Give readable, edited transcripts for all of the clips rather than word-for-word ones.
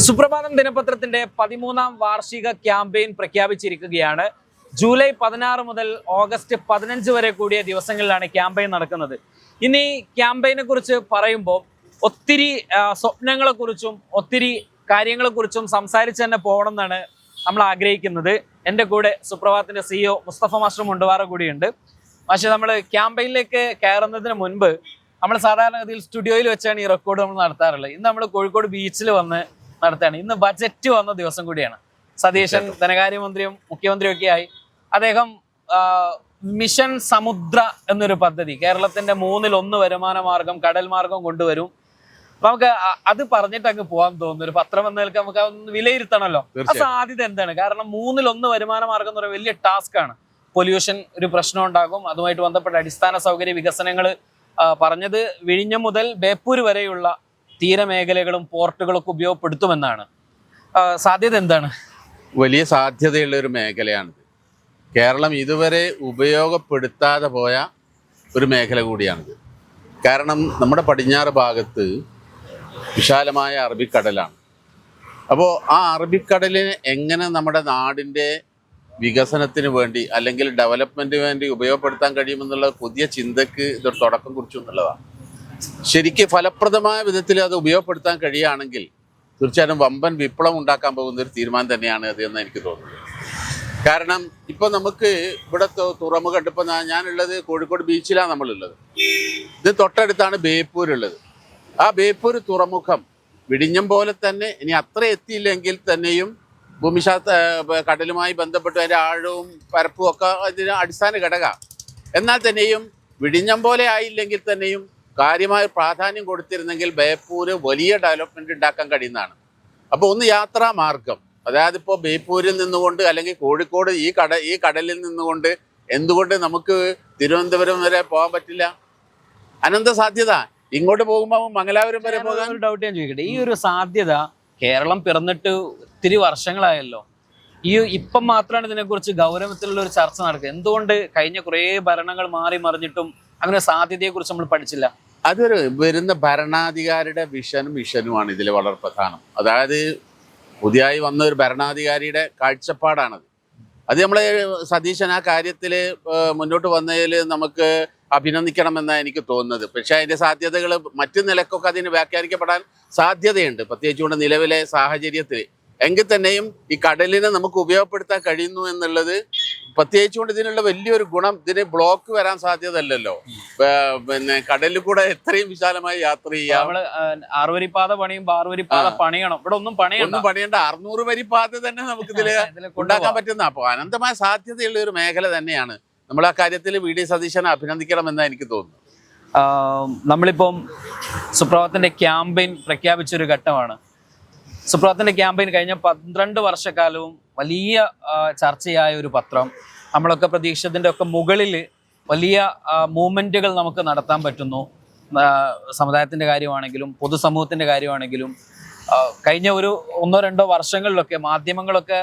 സുപ്രഭാതം ദിനപത്രത്തിന്റെ 13ാം വാർഷിക ക്യാമ്പയിൻ പ്രഖ്യാപിച്ചിരിക്കുകയാണ്. ജൂലൈ 16 മുതൽ ഓഗസ്റ്റ് 15 വരെ കൂടിയ ദിവസങ്ങളിലാണ് ക്യാമ്പയിൻ നടക്കുന്നത്. ഇനി ക്യാമ്പയിനെ കുറിച്ച് പറയുമ്പോൾ ഒത്തിരി സ്വപ്നങ്ങളെക്കുറിച്ചും ഒത്തിരി കാര്യങ്ങളെക്കുറിച്ചും സംസാരിച്ച് തന്നെ പോകണം എന്നാണ് നമ്മൾ ആഗ്രഹിക്കുന്നത്. എൻ്റെ കൂടെ സുപ്രഭാതത്തിന്റെ CEO മുസ്തഫ മാസ്റ്റർ മുണ്ടുവാറ കൂടിയുണ്ട്. പക്ഷേ നമ്മൾ ക്യാമ്പയിനിലേക്ക് കയറുന്നതിന് മുൻപ് നമ്മൾ സാധാരണഗതിയിൽ സ്റ്റുഡിയോയിൽ വെച്ചാണ് ഈ റെക്കോർഡ് നമ്മൾ നടത്താറുള്ളത്. ഇന്ന് നമ്മൾ കോഴിക്കോട് ബീച്ചിൽ വന്ന് നടത്തുകയാണ്. ഇന്ന് ബജറ്റ് വന്ന ദിവസം കൂടിയാണ്. സതീശൻ ധനകാര്യമന്ത്രിയും മുഖ്യമന്ത്രിയും ഒക്കെ ആയി. അദ്ദേഹം മിഷൻ സമുദ്ര എന്നൊരു പദ്ധതി കേരളത്തിന്റെ 1/3 വരുമാന മാർഗം കടൽ മാർഗം കൊണ്ടുവരും. നമുക്ക് അത് പറഞ്ഞിട്ട് അങ്ങ് പോകാൻ തോന്നുന്നു. ഒരു പത്രം എന്ന നിലക്ക് നമുക്ക് അതൊന്ന് വിലയിരുത്തണമല്ലോ. ആ സാധ്യത എന്താണ്? കാരണം 1/3 വരുമാന മാർഗം എന്ന് പറയുന്നത് വലിയ ടാസ്ക് ആണ്. പൊല്യൂഷൻ ഒരു പ്രശ്നം ഉണ്ടാകും. അതുമായിട്ട് ബന്ധപ്പെട്ട അടിസ്ഥാന സൗകര്യ വികസനങ്ങൾ പറഞ്ഞത് വിഴിഞ്ഞം മുതൽ ബേപ്പൂർ വരെയുള്ള തീരമേഖലകളും പോർട്ടുകളൊക്കെ ഉപയോഗപ്പെടുത്തുമെന്നാണ്. സാധ്യത എന്താണ്? വലിയ സാധ്യതയുള്ള ഒരു മേഖലയാണിത്. കേരളം ഇതുവരെ ഉപയോഗപ്പെടുത്താതെ പോയ ഒരു മേഖല കൂടിയാണിത്. കാരണം നമ്മുടെ പടിഞ്ഞാറ് ഭാഗത്ത് വിശാലമായ അറബിക്കടലാണ്. അപ്പോൾ ആ അറബിക്കടലിനെ എങ്ങനെ നമ്മുടെ നാടിൻ്റെ വികസനത്തിന് വേണ്ടി അല്ലെങ്കിൽ ഡെവലപ്മെൻറ്റിന് വേണ്ടി ഉപയോഗപ്പെടുത്താൻ കഴിയുമെന്നുള്ള പുതിയ ചിന്തക്ക് ഇതൊരു തുടക്കം കുറിച്ചു എന്നുള്ളതാണ്. ശരിക്കും ഫലപ്രദമായ വിധത്തിൽ അത് ഉപയോഗപ്പെടുത്താൻ കഴിയുകയാണെങ്കിൽ തീർച്ചയായിട്ടും വമ്പൻ വിപ്ലവം ഉണ്ടാക്കാൻ പോകുന്ന ഒരു തീരുമാനം തന്നെയാണ് അത് എന്ന് എനിക്ക് തോന്നുന്നത്. കാരണം ഇപ്പോൾ നമുക്ക് ഇവിടെ തുറമുഖം, ഇപ്പം ഞാനുള്ളത് കോഴിക്കോട് ബീച്ചിലാണ് നമ്മളുള്ളത്. ഇത് തൊട്ടടുത്താണ് ബേപ്പൂരുള്ളത്. ആ ബേപ്പൂർ തുറമുഖം വിഴിഞ്ഞം പോലെ തന്നെ ഇനി അത്ര എത്തിയില്ലെങ്കിൽ തന്നെയും ഭൂമിശാസ്ത്ര കടലുമായി ബന്ധപ്പെട്ട് അതിൻ്റെ ആഴവും പരപ്പും ഒക്കെ അതിന് അടിസ്ഥാന ഘടക. എന്നാൽ തന്നെയും വിഴിഞ്ഞം പോലെ ആയില്ലെങ്കിൽ തന്നെയും കാര്യമായ പ്രാധാന്യം കൊടുത്തിരുന്നെങ്കിൽ ബേപ്പൂര് വലിയ ഡെവലപ്മെൻറ്റ് ഉണ്ടാക്കാൻ കഴിയുന്നതാണ്. അപ്പോൾ ഒന്ന് യാത്രാ മാർഗം, അതായത് ഇപ്പോൾ ബേപ്പൂരിൽ നിന്നുകൊണ്ട് അല്ലെങ്കിൽ കോഴിക്കോട് ഈ കടലിൽ നിന്നുകൊണ്ട് എന്തുകൊണ്ട് നമുക്ക് തിരുവനന്തപുരം വരെ പോകാൻ പറ്റില്ല? അനന്ത സാധ്യത. ഇങ്ങോട്ട് പോകുമ്പോൾ മംഗലാപുരം വരെ പോകാൻ. ഒരു ഡൗട്ട് ഞാൻ ചോദിക്കട്ടെ, ഈ ഒരു സാധ്യത കേരളം പിറന്നിട്ട് ഒത്തിരി വർഷങ്ങളായല്ലോ. ഇപ്പം മാത്രമാണ് ഇതിനെക്കുറിച്ച് ഗൗരവത്തിലുള്ള ഒരു ചർച്ച നടക്കുക. എന്തുകൊണ്ട് കഴിഞ്ഞ കുറേ ഭരണങ്ങൾ മാറി മറിഞ്ഞിട്ടും അങ്ങനെ സാധ്യതയെക്കുറിച്ച് നമ്മൾ പഠിച്ചില്ല? അതൊരു വരുന്ന ഭരണാധികാരിയുടെ മിഷനുമാണ് ഇതിൽ വളരെ പ്രധാനം. അതായത് പുതിയതായി വന്ന ഒരു ഭരണാധികാരിയുടെ കാഴ്ചപ്പാടാണത്. അത് നമ്മൾ സതീശൻ ആ കാര്യത്തിൽ മുന്നോട്ട് വന്നതിൽ നമുക്ക് അഭിനന്ദിക്കണമെന്നാണ് എനിക്ക് തോന്നുന്നത്. പക്ഷേ അതിൻ്റെ സാധ്യതകൾ മറ്റു നിലക്കൊക്കെ അതിന് വ്യാഖ്യാനിക്കപ്പെടാൻ സാധ്യതയുണ്ട്, പ്രത്യേകിച്ചുകൊണ്ട് നിലവിലെ സാഹചര്യത്തിൽ. എങ്കിൽ തന്നെയും ഈ കടലിനെ നമുക്ക് ഉപയോഗപ്പെടുത്താൻ കഴിയുന്നു എന്നുള്ളത് പ്രത്യേകിച്ചുകൊണ്ട് ഇതിനുള്ള വലിയൊരു ഗുണം, ഇതിന് ബ്ലോക്ക് വരാൻ സാധ്യത അല്ലല്ലോ. പിന്നെ കടലിൽ കൂടെ എത്രയും വിശാലമായി യാത്ര ചെയ്യാം. 6 വരിപ്പാത പണിയും 6 വരിപ്പാത പണിയണം. ഇവിടെ ഒന്നും പണിയണ്ട. 600 വരിപ്പാത തന്നെ നമുക്ക് ഇതിൽ ഉണ്ടാക്കാൻ പറ്റുന്ന. അപ്പോൾ അനന്തമായ സാധ്യതയുള്ള ഒരു മേഖല തന്നെയാണ്. നമ്മൾ ആ കാര്യത്തിൽ VD സതീശനെ അഭിനന്ദിക്കണമെന്നാണ് എനിക്ക് തോന്നുന്നു. നമ്മളിപ്പം സുപ്രഭാതത്തിന്റെ ക്യാമ്പയിൻ പ്രഖ്യാപിച്ചൊരു ഘട്ടമാണ്. സുപ്രഭാതത്തിന്റെ ക്യാമ്പയിൻ കഴിഞ്ഞ 12 വർഷക്കാലവും വലിയ ചർച്ചയായ ഒരു പത്രം. നമ്മളൊക്കെ പ്രതീക്ഷിച്ചതിൻ്റെ ഒക്കെ മുകളിൽ വലിയ മൂവ്മെൻറ്റുകൾ നമുക്ക് നടത്താൻ പറ്റുന്നു. സമുദായത്തിൻ്റെ കാര്യമാണെങ്കിലും പൊതുസമൂഹത്തിൻ്റെ കാര്യമാണെങ്കിലും കഴിഞ്ഞ ഒരു 1-2 വർഷങ്ങളിലൊക്കെ മാധ്യമങ്ങളൊക്കെ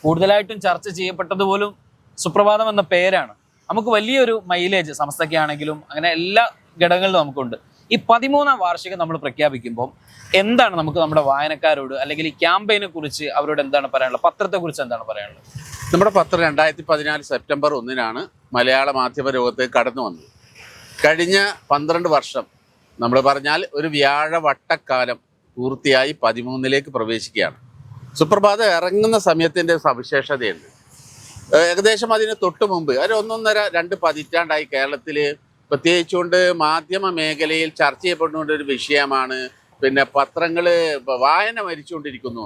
കൂടുതലായിട്ടും ചർച്ച ചെയ്യപ്പെട്ടതുപോലും സുപ്രഭാതം എന്ന പേരാണ്. നമുക്ക് വലിയൊരു മൈലേജ് സംസ്ഥയ്ക്കാണെങ്കിലും അങ്ങനെ എല്ലാ ഘടകങ്ങളിലും നമുക്കുണ്ട്. ഈ 13ാം വാർഷികം നമ്മൾ പ്രഖ്യാപിക്കുമ്പോൾ എന്താണ് നമുക്ക് നമ്മുടെ വായനക്കാരോട് അല്ലെങ്കിൽ ഈ ക്യാമ്പയിനെ കുറിച്ച് അവരോട് എന്താണ് പറയാനുള്ളത്? പത്രത്തെക്കുറിച്ച് എന്താണ് പറയാനുള്ളത്? നമ്മുടെ പത്രം 2014 സെപ്റ്റംബർ 1 മലയാള മാധ്യമ ലോകത്തേക്ക് കടന്നു വന്നത്. കഴിഞ്ഞ 12 വർഷം നമ്മൾ പറഞ്ഞാൽ ഒരു വ്യാഴവട്ടക്കാലം പൂർത്തിയായി 13ലേക്ക് പ്രവേശിക്കുകയാണ്. സുപ്രഭാതം ഇറങ്ങുന്ന സമയത്തിൻ്റെ സവിശേഷതയുണ്ട്. ഏകദേശം അതിന് തൊട്ട് മുമ്പ് ഒരു 1.5-2 പതിറ്റാണ്ടായി കേരളത്തിൽ പ്രത്യേകിച്ചുകൊണ്ട് മാധ്യമ മേഖലയിൽ ചർച്ച ചെയ്യപ്പെടുന്ന ഒരു വിഷയമാണ് പിന്നെ പത്രങ്ങൾ വായന മരിച്ചുകൊണ്ടിരിക്കുന്നു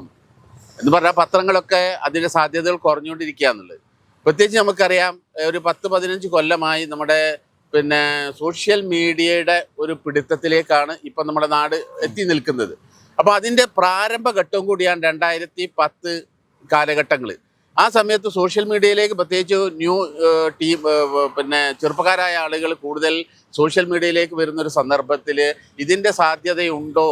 എന്ന് പറഞ്ഞാൽ പത്രങ്ങളൊക്കെ അതിൻ്റെ സാധ്യതകൾ കുറഞ്ഞുകൊണ്ടിരിക്കുക എന്നുള്ളത്. പ്രത്യേകിച്ച് നമുക്കറിയാം ഒരു 10-15 കൊല്ലമായി നമ്മുടെ പിന്നെ സോഷ്യൽ മീഡിയയുടെ ഒരു പിടുത്തത്തിലേക്കാണ് ഇപ്പം നമ്മുടെ നാട് എത്തി നിൽക്കുന്നത്. അപ്പോൾ അതിൻ്റെ പ്രാരംഭഘട്ടവും കൂടിയാണ് 2010 കാലഘട്ടങ്ങൾ. ആ സമയത്ത് സോഷ്യൽ മീഡിയയിലേക്ക് പ്രത്യേകിച്ച് പിന്നെ ചെറുപ്പക്കാരായ ആളുകൾ കൂടുതൽ സോഷ്യൽ മീഡിയയിലേക്ക് വരുന്നൊരു സന്ദർഭത്തിൽ ഇതിൻ്റെ സാധ്യതയുണ്ടോ,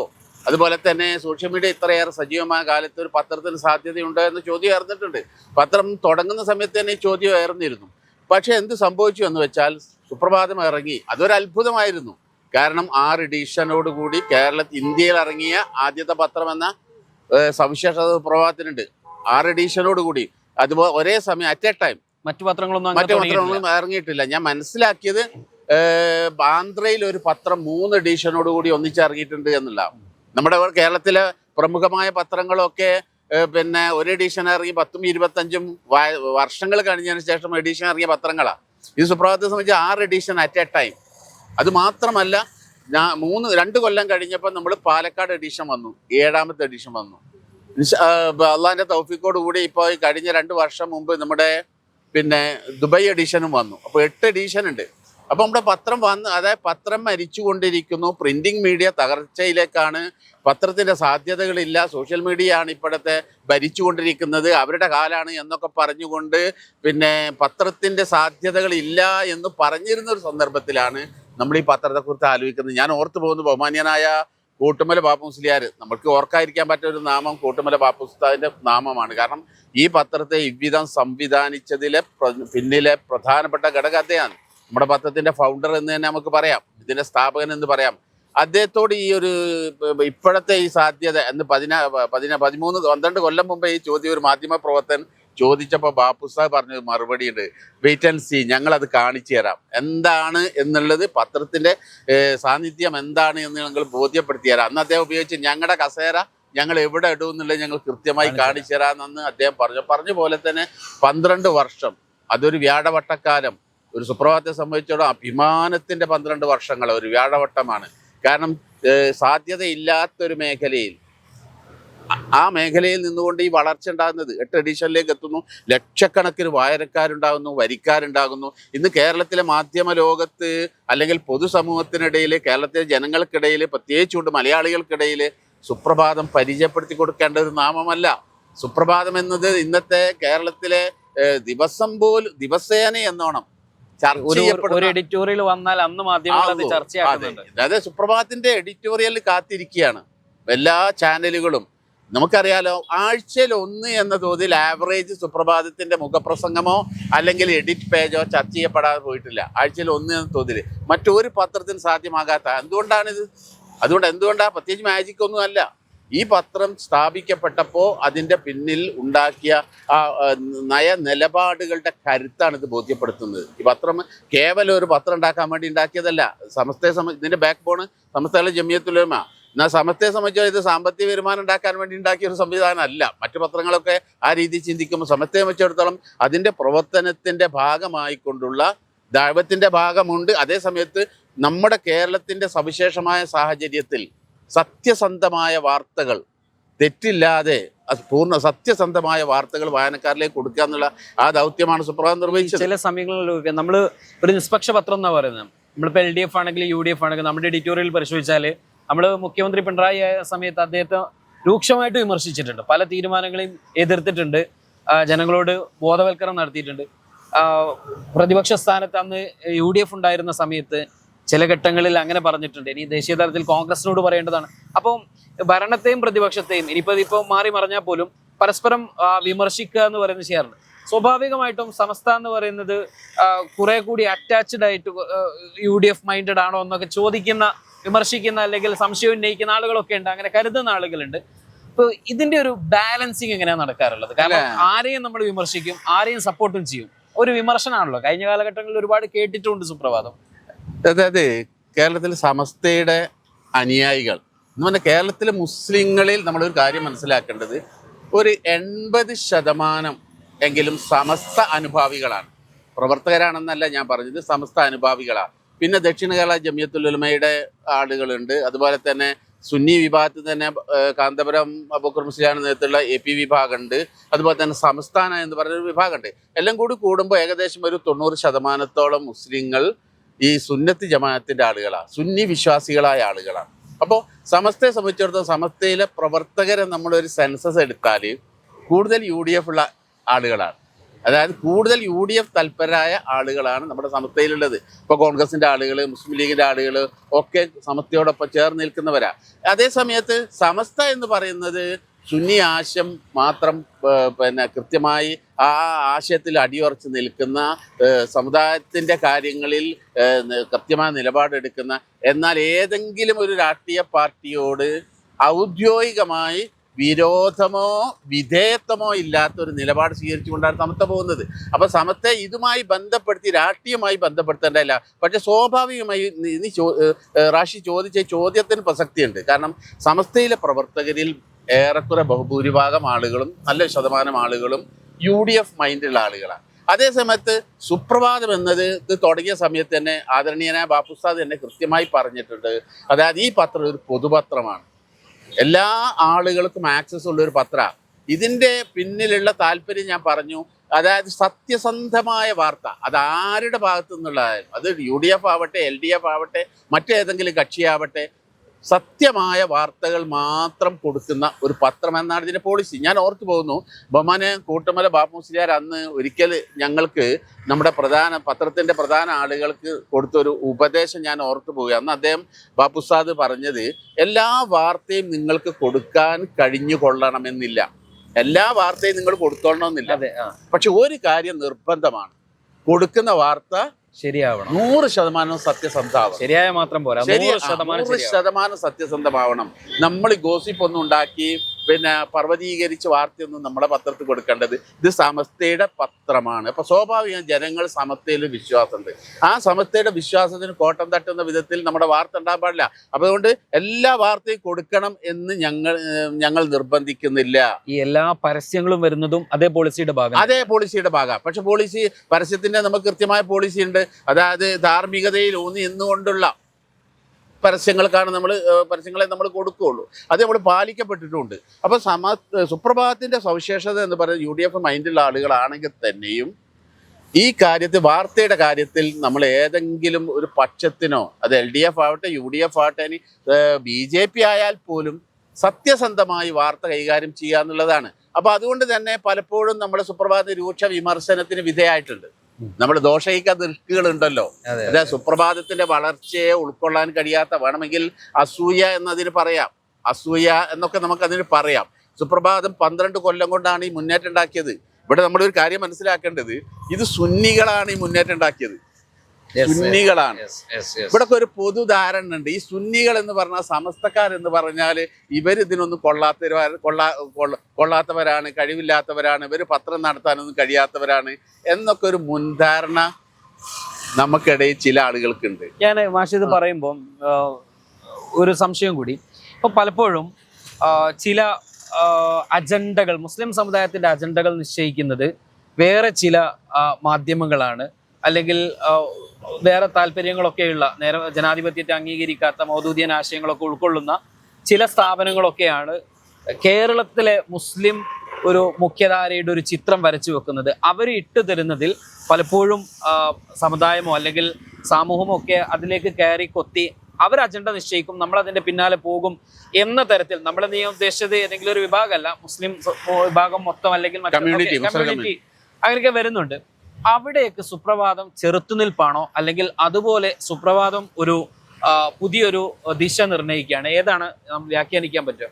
അതുപോലെ തന്നെ സോഷ്യൽ മീഡിയ ഇത്രയേറെ സജീവമായ കാലത്ത് ഒരു പത്രത്തിന് സാധ്യതയുണ്ടോ എന്ന ചോദ്യം ഉയർന്നിട്ടുണ്ട്. പത്രം തുടങ്ങുന്ന സമയത്ത് തന്നെ ഈ ചോദ്യം ഉയർന്നിരുന്നു. പക്ഷേ എന്ത് സംഭവിച്ചു എന്ന് വെച്ചാൽ സുപ്രഭാതം ഇറങ്ങി. അതൊരു അത്ഭുതമായിരുന്നു. കാരണം 6 എഡിഷനോടുകൂടി ഇന്ത്യയിൽ ഇറങ്ങിയ ആദ്യത്തെ പത്രം എന്ന സവിശേഷത സുപ്രഭാതത്തിനുണ്ട്. 6 എഡീഷനോട് കൂടി, അതുപോലെ ഒരേ സമയം അറ്റ് എ ടൈം. മറ്റു പത്രങ്ങളൊന്നും ഇറങ്ങിയിട്ടില്ല. ഞാൻ മനസ്സിലാക്കിയത് ആന്ധ്രയിൽ ഒരു പത്രം 3 എഡീഷനോട് കൂടി ഒന്നിച്ചിറങ്ങിയിട്ടുണ്ട് എന്നുള്ള. നമ്മുടെ കേരളത്തിലെ പ്രമുഖമായ പത്രങ്ങളൊക്കെ പിന്നെ ഒരു എഡീഷൻ ഇറങ്ങി 10ഉം 25ഉം വർഷങ്ങൾ കഴിഞ്ഞതിന് ശേഷം എഡീഷൻ ഇറങ്ങിയ പത്രങ്ങളാണ്. ഇത് സുപ്രഭാതത്തെ സംബന്ധിച്ച് 6 എഡീഷൻ അറ്റ് എ ടൈം. അത് മാത്രമല്ല, 2 കൊല്ലം കഴിഞ്ഞപ്പോൾ നമ്മൾ പാലക്കാട് എഡീഷൻ വന്നു, 7ാമത്തെ എഡീഷൻ വന്നു. അള്ളാഹിന്റെ തൗഫീഖോട് കൂടി ഇപ്പോൾ കഴിഞ്ഞ 2 വർഷം മുമ്പ് നമ്മുടെ പിന്നെ ദുബായ് എഡീഷനും വന്നു. അപ്പോൾ 8 എഡീഷൻ ഉണ്ട്. അപ്പോൾ നമ്മുടെ പത്രം അതായത് പത്രം മരിച്ചുകൊണ്ടിരിക്കുന്നു, പ്രിന്റിംഗ് മീഡിയ തകർച്ചയിലേക്കാണ്, പത്രത്തിന്റെ സാധ്യതകളില്ല, സോഷ്യൽ മീഡിയ ആണ് ഇപ്പോഴത്തെ ഭരിച്ചുകൊണ്ടിരിക്കുന്നത്, അവരുടെ കാലാണ് എന്നൊക്കെ പറഞ്ഞുകൊണ്ട് പിന്നെ പത്രത്തിന്റെ സാധ്യതകളില്ല എന്ന് പറഞ്ഞിരുന്ന ഒരു സന്ദർഭത്തിലാണ് നമ്മൾ ഈ പത്രത്തെക്കുറിച്ച് ആലോചിക്കുന്നത്. ഞാൻ ഓർത്തു പോകുന്നു ബഹുമാന്യനായ കൂട്ടുമല ബാപ്പു മുസ്ലിയാർ. നമുക്ക് ഓർക്കാതിരിക്കാൻ പറ്റിയ ഒരു നാമം കൂട്ടുമല ബാപ്പു ഉസ്താദിന്റെ നാമമാണ്. കാരണം ഈ പത്രത്തെ ഇவ்விധം സംവിധാനിച്ചതിലെ പിന്നിലെ പ്രധാനപ്പെട്ട ഘടകം അദ്ദേഹമാണ്. നമ്മുടെ പത്രത്തിന്റെ ഫൗണ്ടർ എന്ന് തന്നെ നമുക്ക് പറയാം, ഇതിന്റെ സ്ഥാപകൻ എന്ന് പറയാം. അദ്ദേഹത്തോട് ഈ ഒരു ഇപ്പോഴത്തെ ഈ സാധ്യത എന്ന് 12 കൊല്ലം മുമ്പേ ഈ ചോദ്യം ഒരു മാധ്യമ പ്രവർത്തകൻ ചോദിച്ചപ്പോൾ ബാപ്പു സാഹ് പറഞ്ഞ മറുപടി ഉണ്ട്, വെയിറ്റ് ആൻഡ് സീ, ഞങ്ങളത് കാണിച്ചു തരാം, എന്താണ് എന്നുള്ളത് പത്രത്തിന്റെ സാന്നിധ്യം എന്താണ് എന്ന് ഞങ്ങൾ ബോധ്യപ്പെടുത്തി തരാം. അന്ന് അദ്ദേഹം ഉപയോഗിച്ച് ഞങ്ങളുടെ കസേര ഞങ്ങൾ എവിടെ ഇടും എന്നുള്ളത് ഞങ്ങൾ കൃത്യമായി കാണിച്ചു തരാമെന്ന് അദ്ദേഹം പറഞ്ഞ പോലെ തന്നെ 12 വർഷം, അതൊരു വ്യാഴവട്ടക്കാലം. ഒരു സുപ്രഭാതത്തെ സംബന്ധിച്ചിടത്തോളം അഭിമാനത്തിന്റെ 12 വർഷങ്ങൾ ഒരു വ്യാഴവട്ടമാണ്. കാരണം സാധ്യതയില്ലാത്തൊരു മേഖലയിൽ, ആ മേഖലയിൽ നിന്നുകൊണ്ട് ഈ വളർച്ച ഉണ്ടാകുന്നത് 8 എഡീഷനിലേക്ക് എത്തുന്നു, ലക്ഷക്കണക്കിന് വായനക്കാരുണ്ടാകുന്നു, വരിക്കാരുണ്ടാകുന്നു. ഇന്ന് കേരളത്തിലെ മാധ്യമ ലോകത്ത് അല്ലെങ്കിൽ പൊതുസമൂഹത്തിനിടയിൽ, കേരളത്തിലെ ജനങ്ങൾക്കിടയിൽ, പ്രത്യേകിച്ചുകൊണ്ട് മലയാളികൾക്കിടയിൽ സുപ്രഭാതം പരിചയപ്പെടുത്തി കൊടുക്കേണ്ട ഒരു നാമമല്ല. സുപ്രഭാതം എന്നത് ഇന്നത്തെ കേരളത്തിലെ ദിവസേന എന്നോണം ഒരു എഡിറ്റോറിയൽ വന്നാൽ അന്ന് മാധ്യമങ്ങൾ അത് ചർച്ചയാക്കുന്നുണ്ട്. അതായത് സുപ്രഭാതത്തിന്റെ എഡിറ്റോറിയലിൽ കാത്തിരിക്കുകയാണ് എല്ലാ ചാനലുകളും. നമുക്കറിയാലോ, ആഴ്ചയിൽ 1 എന്ന തോതിൽ ആവറേജ് സുപ്രഭാതത്തിന്റെ മുഖപ്രസംഗമോ അല്ലെങ്കിൽ എഡിറ്റ് പേജോ ചർച്ച ചെയ്യപ്പെടാതെ പോയിട്ടില്ല. ആഴ്ചയിൽ 1 എന്ന തോതിൽ മറ്റൊരു പത്രത്തിന് സാധ്യമാകാത്ത. എന്തുകൊണ്ടാണിത്? എന്തുകൊണ്ടാണ്? പ്രത്യേകിച്ച് മാജിക് ഒന്നും അല്ല. ഈ പത്രം സ്ഥാപിക്കപ്പെട്ടപ്പോൾ അതിൻ്റെ പിന്നിൽ ഉണ്ടാക്കിയ നിലപാടുകളുടെ കരുത്താണ് ഇത് ബോധ്യപ്പെടുത്തുന്നത്. ഈ പത്രം കേവലം ഒരു പത്രം ഉണ്ടാക്കാൻ വേണ്ടി ഉണ്ടാക്കിയതല്ല. ഇതിൻ്റെ ബാക്ക് ബോണ് സമസ്തകളുടെ ജമിയത്തുൽ ഉലമ. എന്നാൽ സമസ്തയെ സംബന്ധിച്ചാൽ ഇത് സാമ്പത്തിക വരുമാനം ഉണ്ടാക്കാൻ വേണ്ടി ഉണ്ടാക്കിയ ഒരു സംവിധാനം അല്ല. മറ്റു പത്രങ്ങളൊക്കെ ആ രീതി ചിന്തിക്കുമ്പോൾ സമസ്തയെ വെച്ചിടത്തോളം അതിൻ്റെ പ്രവർത്തനത്തിൻ്റെ ഭാഗമായിക്കൊണ്ടുള്ള ദൈവത്തിൻ്റെ ഭാഗമുണ്ട്. അതേസമയത്ത് നമ്മുടെ കേരളത്തിൻ്റെ സവിശേഷമായ സാഹചര്യത്തിൽ സത്യസന്ധമായ വാർത്തകൾ, തെറ്റില്ലാതെ സത്യസന്ധമായ വാർത്തകൾ വായനക്കാരിലേക്ക് കൊടുക്കുക എന്നുള്ള ആ ദൗത്യമാണ് സുപ്രഭാതം നിർവഹിച്ചത്. ചില സമയങ്ങളിൽ നമ്മൾ ഒരു നിഷ്പക്ഷ പത്രം എന്നാണ് പറയുന്നത്. നമ്മളിപ്പോൾ LDF ആണെങ്കിലും UDF ആണെങ്കിലും നമ്മുടെ എഡിറ്റോറിയൽ പരിശോധിച്ചാൽ നമ്മൾ മുഖ്യമന്ത്രി പിണറായി ആയ സമയത്ത് അദ്ദേഹത്തെ രൂക്ഷമായിട്ട് വിമർശിച്ചിട്ടുണ്ട്, പല തീരുമാനങ്ങളെയും എതിർത്തിട്ടുണ്ട്, ജനങ്ങളോട് ബോധവൽക്കരണം നടത്തിയിട്ടുണ്ട്. പ്രതിപക്ഷ സ്ഥാനത്ത് അന്ന് UDF ഉണ്ടായിരുന്ന സമയത്ത് ചില ഘട്ടങ്ങളിൽ അങ്ങനെ പറഞ്ഞിട്ടുണ്ട്. ഇനി ദേശീയ തലത്തിൽ കോൺഗ്രസിനോട് പറയേണ്ടതാണ്. അപ്പോൾ ഭരണത്തെയും പ്രതിപക്ഷത്തെയും ഇനിയിപ്പോൾ മാറി മറിഞ്ഞാൽ പോലും പരസ്പരം വിമർശിക്കുക എന്ന് പറയുന്നത് ചെയ്യാറുണ്ട്. സ്വാഭാവികമായിട്ടും സമസ്ത എന്ന് പറയുന്നത് കുറെ കൂടി അറ്റാച്ച്ഡ് ആയിട്ട് UDF മൈൻഡഡ് ആണോ എന്നൊക്കെ വിമർശിക്കുന്ന അല്ലെങ്കിൽ സംശയം ഉന്നയിക്കുന്ന ആളുകളൊക്കെ ഉണ്ട്, അങ്ങനെ കരുതുന്ന ആളുകളുണ്ട്. അപ്പോൾ ഇതിന്റെ ഒരു ബാലൻസിങ് എങ്ങനെയാണ് നടക്കാറുള്ളത്? കാരണം ആരെയും നമ്മൾ വിമർശിക്കും, ആരെയും സപ്പോർട്ടും ചെയ്യും. ഒരു വിമർശനമാണല്ലോ കഴിഞ്ഞ കാലഘട്ടങ്ങളിൽ ഒരുപാട് കേട്ടിട്ടുണ്ട് സുപ്രഭാതം. അതായത് കേരളത്തിൽ സമസ്തയുടെ അനുയായികൾ എന്ന് പറഞ്ഞാൽ കേരളത്തിലെ മുസ്ലിങ്ങളിൽ നമ്മളൊരു കാര്യം മനസ്സിലാക്കേണ്ടത്, ഒരു 80% എങ്കിലും സമസ്ത അനുഭാവികളാണ്. പ്രവർത്തകരാണെന്നല്ല ഞാൻ പറഞ്ഞത്, സമസ്ത അനുഭാവികളാണ്. പിന്നെ ദക്ഷിണ കേരള ജമിയത്തുൽ ഉലമയുടെ ആളുകളുണ്ട്. അതുപോലെ തന്നെ സുന്നി വിഭാഗത്തിൽ തന്നെ കാന്തപുരം അബൂബക്കർ മുസ്ലിയാരുടെ നേതൃത്വത്തിലുള്ള AP വിഭാഗമുണ്ട്. അതുപോലെ തന്നെ സംസ്ഥാന എന്ന് പറഞ്ഞൊരു വിഭാഗമുണ്ട്. എല്ലാം കൂടി കൂടുമ്പോൾ ഏകദേശം ഒരു 90% മുസ്ലിങ്ങൾ ഈ സുന്നത്ത് ജമാഅത്തിന്റെ ആളുകളാണ്, സുന്നി വിശ്വാസികളായ ആളുകളാണ്. അപ്പോൾ സമസ്തയെ സംബന്ധിച്ചിടത്തോളം സമസ്തയിലെ പ്രവർത്തകരെ നമ്മളൊരു സെൻസസ് എടുത്താൽ കൂടുതൽ UDF ഉള്ള ആളുകളാണ്. അതായത് കൂടുതൽ UDF തൽപരരായ ആളുകളാണ് നമ്മുടെ സമസ്തയിലുള്ളത്. ഇപ്പോൾ കോൺഗ്രസിൻ്റെ ആളുകൾ, മുസ്ലിം ലീഗിൻ്റെ ആളുകൾ ഒക്കെ സമസ്തയോടൊപ്പം ചേർന്ന് നിൽക്കുന്നവരാ. അതേസമയത്ത് സമസ്ത എന്ന് പറയുന്നത് സുന്നി ആശയം മാത്രം പിന്നെ കൃത്യമായി ആ ആശയത്തിൽ അടിയുറച്ച് നിൽക്കുന്ന, സമുദായത്തിൻ്റെ കാര്യങ്ങളിൽ കൃത്യമായ നിലപാടെടുക്കുന്ന, എന്നാൽ ഏതെങ്കിലും ഒരു രാഷ്ട്രീയ പാർട്ടിയോട് ഔദ്യോഗികമായി വിരോധമോ വിധേയത്വമോ ഇല്ലാത്ത ഒരു നിലപാട് സ്വീകരിച്ചുകൊണ്ടാണ് സമത്വ പോകുന്നത്. അപ്പോൾ സമത്തെ ഇതുമായി ബന്ധപ്പെടുത്തി രാഷ്ട്രീയമായി ബന്ധപ്പെടുത്തേണ്ടതല്ല. പക്ഷേ സ്വാഭാവികമായി റാഷി ചോദിച്ച ചോദ്യത്തിന് പ്രസക്തിയുണ്ട്. കാരണം സമസ്തയിലെ പ്രവർത്തകരിൽ ഏറെക്കുറെ ബഹുഭൂരിഭാഗം ആളുകളും നല്ല ശതമാനം ആളുകളും UDF മൈൻഡുള്ള ആളുകളാണ്. അതേസമയത്ത് സുപ്രഭാതം എന്നത് ഇത് തുടങ്ങിയ സമയത്ത് തന്നെ ആദരണീയനായ ബാപ്പുസ്താദ് തന്നെ കൃത്യമായി പറഞ്ഞിട്ടുണ്ട്. അതായത് ഈ പത്രം ഒരു പൊതുപത്രമാണ്, എല്ലാ ആളുകൾക്കും ആക്സസ് ഉള്ള ഒരു പത്രമാണ്. ഇതിൻ്റെ പിന്നിലുള്ള താല്പര്യം ഞാൻ പറഞ്ഞു. അതായത് സത്യസന്ധമായ വാർത്ത, അത് ആരുടെ ഭാഗത്തു നിന്നുള്ളതായാലും, അത് UDF ആവട്ടെ, LDF ആവട്ടെ, മറ്റേതെങ്കിലും കക്ഷിയാവട്ടെ, സത്യമായ വാർത്തകൾ മാത്രം കൊടുക്കുന്ന ഒരു പത്രം എന്നാണ് ഇതിൻ്റെ പോളിസി. ഞാൻ ഓർത്തു പോകുന്നു, ബഹുമാന് കൂട്ടമല ബാപ്പു മുസ്ലിയാർ അന്ന് ഒരിക്കൽ ഞങ്ങൾക്ക് നമ്മുടെ പത്രത്തിൻ്റെ പ്രധാന ആളുകൾക്ക് കൊടുത്തൊരു ഉപദേശം ഞാൻ ഓർത്തു പോവുക. അന്ന് അദ്ദേഹം ബാപ്പുസാദ് പറഞ്ഞത്, എല്ലാ വാർത്തയും നിങ്ങൾക്ക് കൊടുക്കാൻ കഴിഞ്ഞുകൊള്ളണമെന്നില്ല, എല്ലാ വാർത്തയും നിങ്ങൾ കൊടുത്തോളണമെന്നില്ല. പക്ഷെ ഒരു കാര്യം നിർബന്ധമാണ്, കൊടുക്കുന്ന വാർത്ത ശരിയാവണം, 100% സത്യസന്ധമാവണം. ശരിയായ മാത്രം പോരാ, 100% സത്യസന്ധമാവണം. നമ്മൾ ഗോസിപ്പ് ഒന്നും ഉണ്ടാക്കി പിന്നെ പർവ്വതീകരിച്ച് വാർത്തയൊന്നും നമ്മുടെ പത്രത്തിൽ കൊടുക്കേണ്ടത്. ഇത് സമസ്തയുടെ പത്രമാണ്. അപ്പോൾ സ്വാഭാവികം ജനങ്ങൾ സമസ്തയിൽ വിശ്വാസമുണ്ട്. ആ സമസ്തയുടെ വിശ്വാസത്തിന് കോട്ടം തട്ടുന്ന വിധത്തിൽ നമ്മുടെ വാർത്ത ഉണ്ടാകാൻ പാടില്ല. അപ്പോൾ അതുകൊണ്ട് എല്ലാ വാർത്തയും കൊടുക്കണം എന്ന് ഞങ്ങൾ നിർബന്ധിക്കുന്നില്ല. ഈ എല്ലാ പരസ്യങ്ങളും വരുന്നതും അതേ പോളിസിയുടെ ഭാഗം. പക്ഷെ പോളിസി പരസ്യത്തിന്റെ നമുക്ക് കൃത്യമായ പോളിസി ഉണ്ട്. അതായത് ധാർമ്മികതയിൽ ഊന്നി നിന്നുകൊണ്ടുള്ള പരസ്യങ്ങളെ നമ്മൾ കൊടുക്കുകയുള്ളൂ. അത് നമ്മൾ പാലിക്കപ്പെട്ടിട്ടുണ്ട്. അപ്പോൾ സുപ്രഭാതത്തിന്റെ സവിശേഷത എന്ന് പറയുന്നത് UDF മൈൻഡുള്ള ആളുകളാണെങ്കിൽ തന്നെയും ഈ കാര്യത്തിൽ, വാർത്തയുടെ കാര്യത്തിൽ നമ്മൾ ഏതെങ്കിലും ഒരു പക്ഷത്തിനോ, അത് LDF ആവട്ടെ, UDF ആവട്ടെ, ഇനി BJP ആയാൽ പോലും സത്യസന്ധമായി വാർത്ത കൈകാര്യം ചെയ്യുക എന്നുള്ളതാണ്. അപ്പോൾ അതുകൊണ്ട് തന്നെ പലപ്പോഴും നമ്മുടെ സുപ്രഭാത രൂക്ഷ വിമർശനത്തിന് വിധേയമായിട്ടുണ്ട്. നമ്മൾ ദോഷയിക്ക ദൃഷ്ടികളുണ്ടല്ലോ. അതായത് സുപ്രഭാതത്തിന്റെ വളർച്ചയെ ഉൾക്കൊള്ളാൻ കഴിയാത്ത, വേണമെങ്കിൽ അസൂയ എന്നതിന് പറയാം, അസൂയ എന്നൊക്കെ നമുക്കതിന് പറയാം. സുപ്രഭാതം 12 കൊല്ലം കൊണ്ടാണ് ഈ മുന്നേറ്റം ഉണ്ടാക്കിയത്. ഇവിടെ നമ്മളൊരു കാര്യം മനസ്സിലാക്കേണ്ടത്, ഇത് സുന്നികളാണ് ഈ മുന്നേറ്റം ഉണ്ടാക്കിയത്. സുന്നികളാണ്. ഇവിടെ ഒരു പൊതുധാരണ ഉണ്ട്. ഈ സുന്നികൾ എന്ന് പറഞ്ഞാൽ, സമസ്തക്കാർ എന്ന് പറഞ്ഞാൽ ഇവരിതിനൊന്നും കൊള്ളാത്തവരാണ്, കഴിവില്ലാത്തവരാണ്, ഇവർ പത്രം നടത്താനൊന്നും കഴിയാത്തവരാണ് എന്നൊക്കെ ഒരു മുൻധാരണ നമുക്കിടയിൽ ചില ആളുകൾക്കുണ്ട്. ഞാൻ മാഷിത് പറയുമ്പോൾ ഒരു സംശയം കൂടി. ഇപ്പം പലപ്പോഴും ചില അജണ്ടകൾ, മുസ്ലിം സമുദായത്തിന്റെ അജണ്ടകൾ നിശ്ചയിക്കുന്നത് വേറെ ചില മാധ്യമങ്ങളാണ്, അല്ലെങ്കിൽ വേറെ താല്പര്യങ്ങളൊക്കെയുള്ള, നേരെ ജനാധിപത്യത്തെ അംഗീകരിക്കാത്ത മൗദൂദിയൻ ആശയങ്ങളൊക്കെ ഉൾക്കൊള്ളുന്ന ചില സ്ഥാപനങ്ങളൊക്കെയാണ് കേരളത്തിലെ മുസ്ലിം ഒരു മുഖ്യധാരയുടെ ഒരു ചിത്രം വരച്ചു വെക്കുന്നത്. അവർ ഇട്ടു തരുന്നതിൽ പലപ്പോഴും സമുദായമോ അല്ലെങ്കിൽ സമൂഹമോ ഒക്കെ അതിലേക്ക് കയറി കൊത്തി അവർ അജണ്ട നിശ്ചയിക്കും, നമ്മൾ അതിന്റെ പിന്നാലെ പോകും എന്ന തരത്തിൽ. നമ്മൾ നീ ഉദ്ദേശിച്ചത് ഏതെങ്കിലും ഒരു വിഭാഗമല്ല, മുസ്ലിം വിഭാഗം മൊത്തം അല്ലെങ്കിൽ കമ്മ്യൂണിറ്റി അങ്ങനെയൊക്കെ വരുന്നുണ്ട്. അവിടെയൊക്കെ സുപ്രഭാതം ചെറുത്തുനിൽപ്പാണോ, അല്ലെങ്കിൽ അതുപോലെ സുപ്രഭാതം ഒരു പുതിയൊരു ദിശ നിർണ്ണയിക്കുകയാണ്? ഏതാണ് വ്യാഖ്യാനിക്കാൻ പറ്റുക?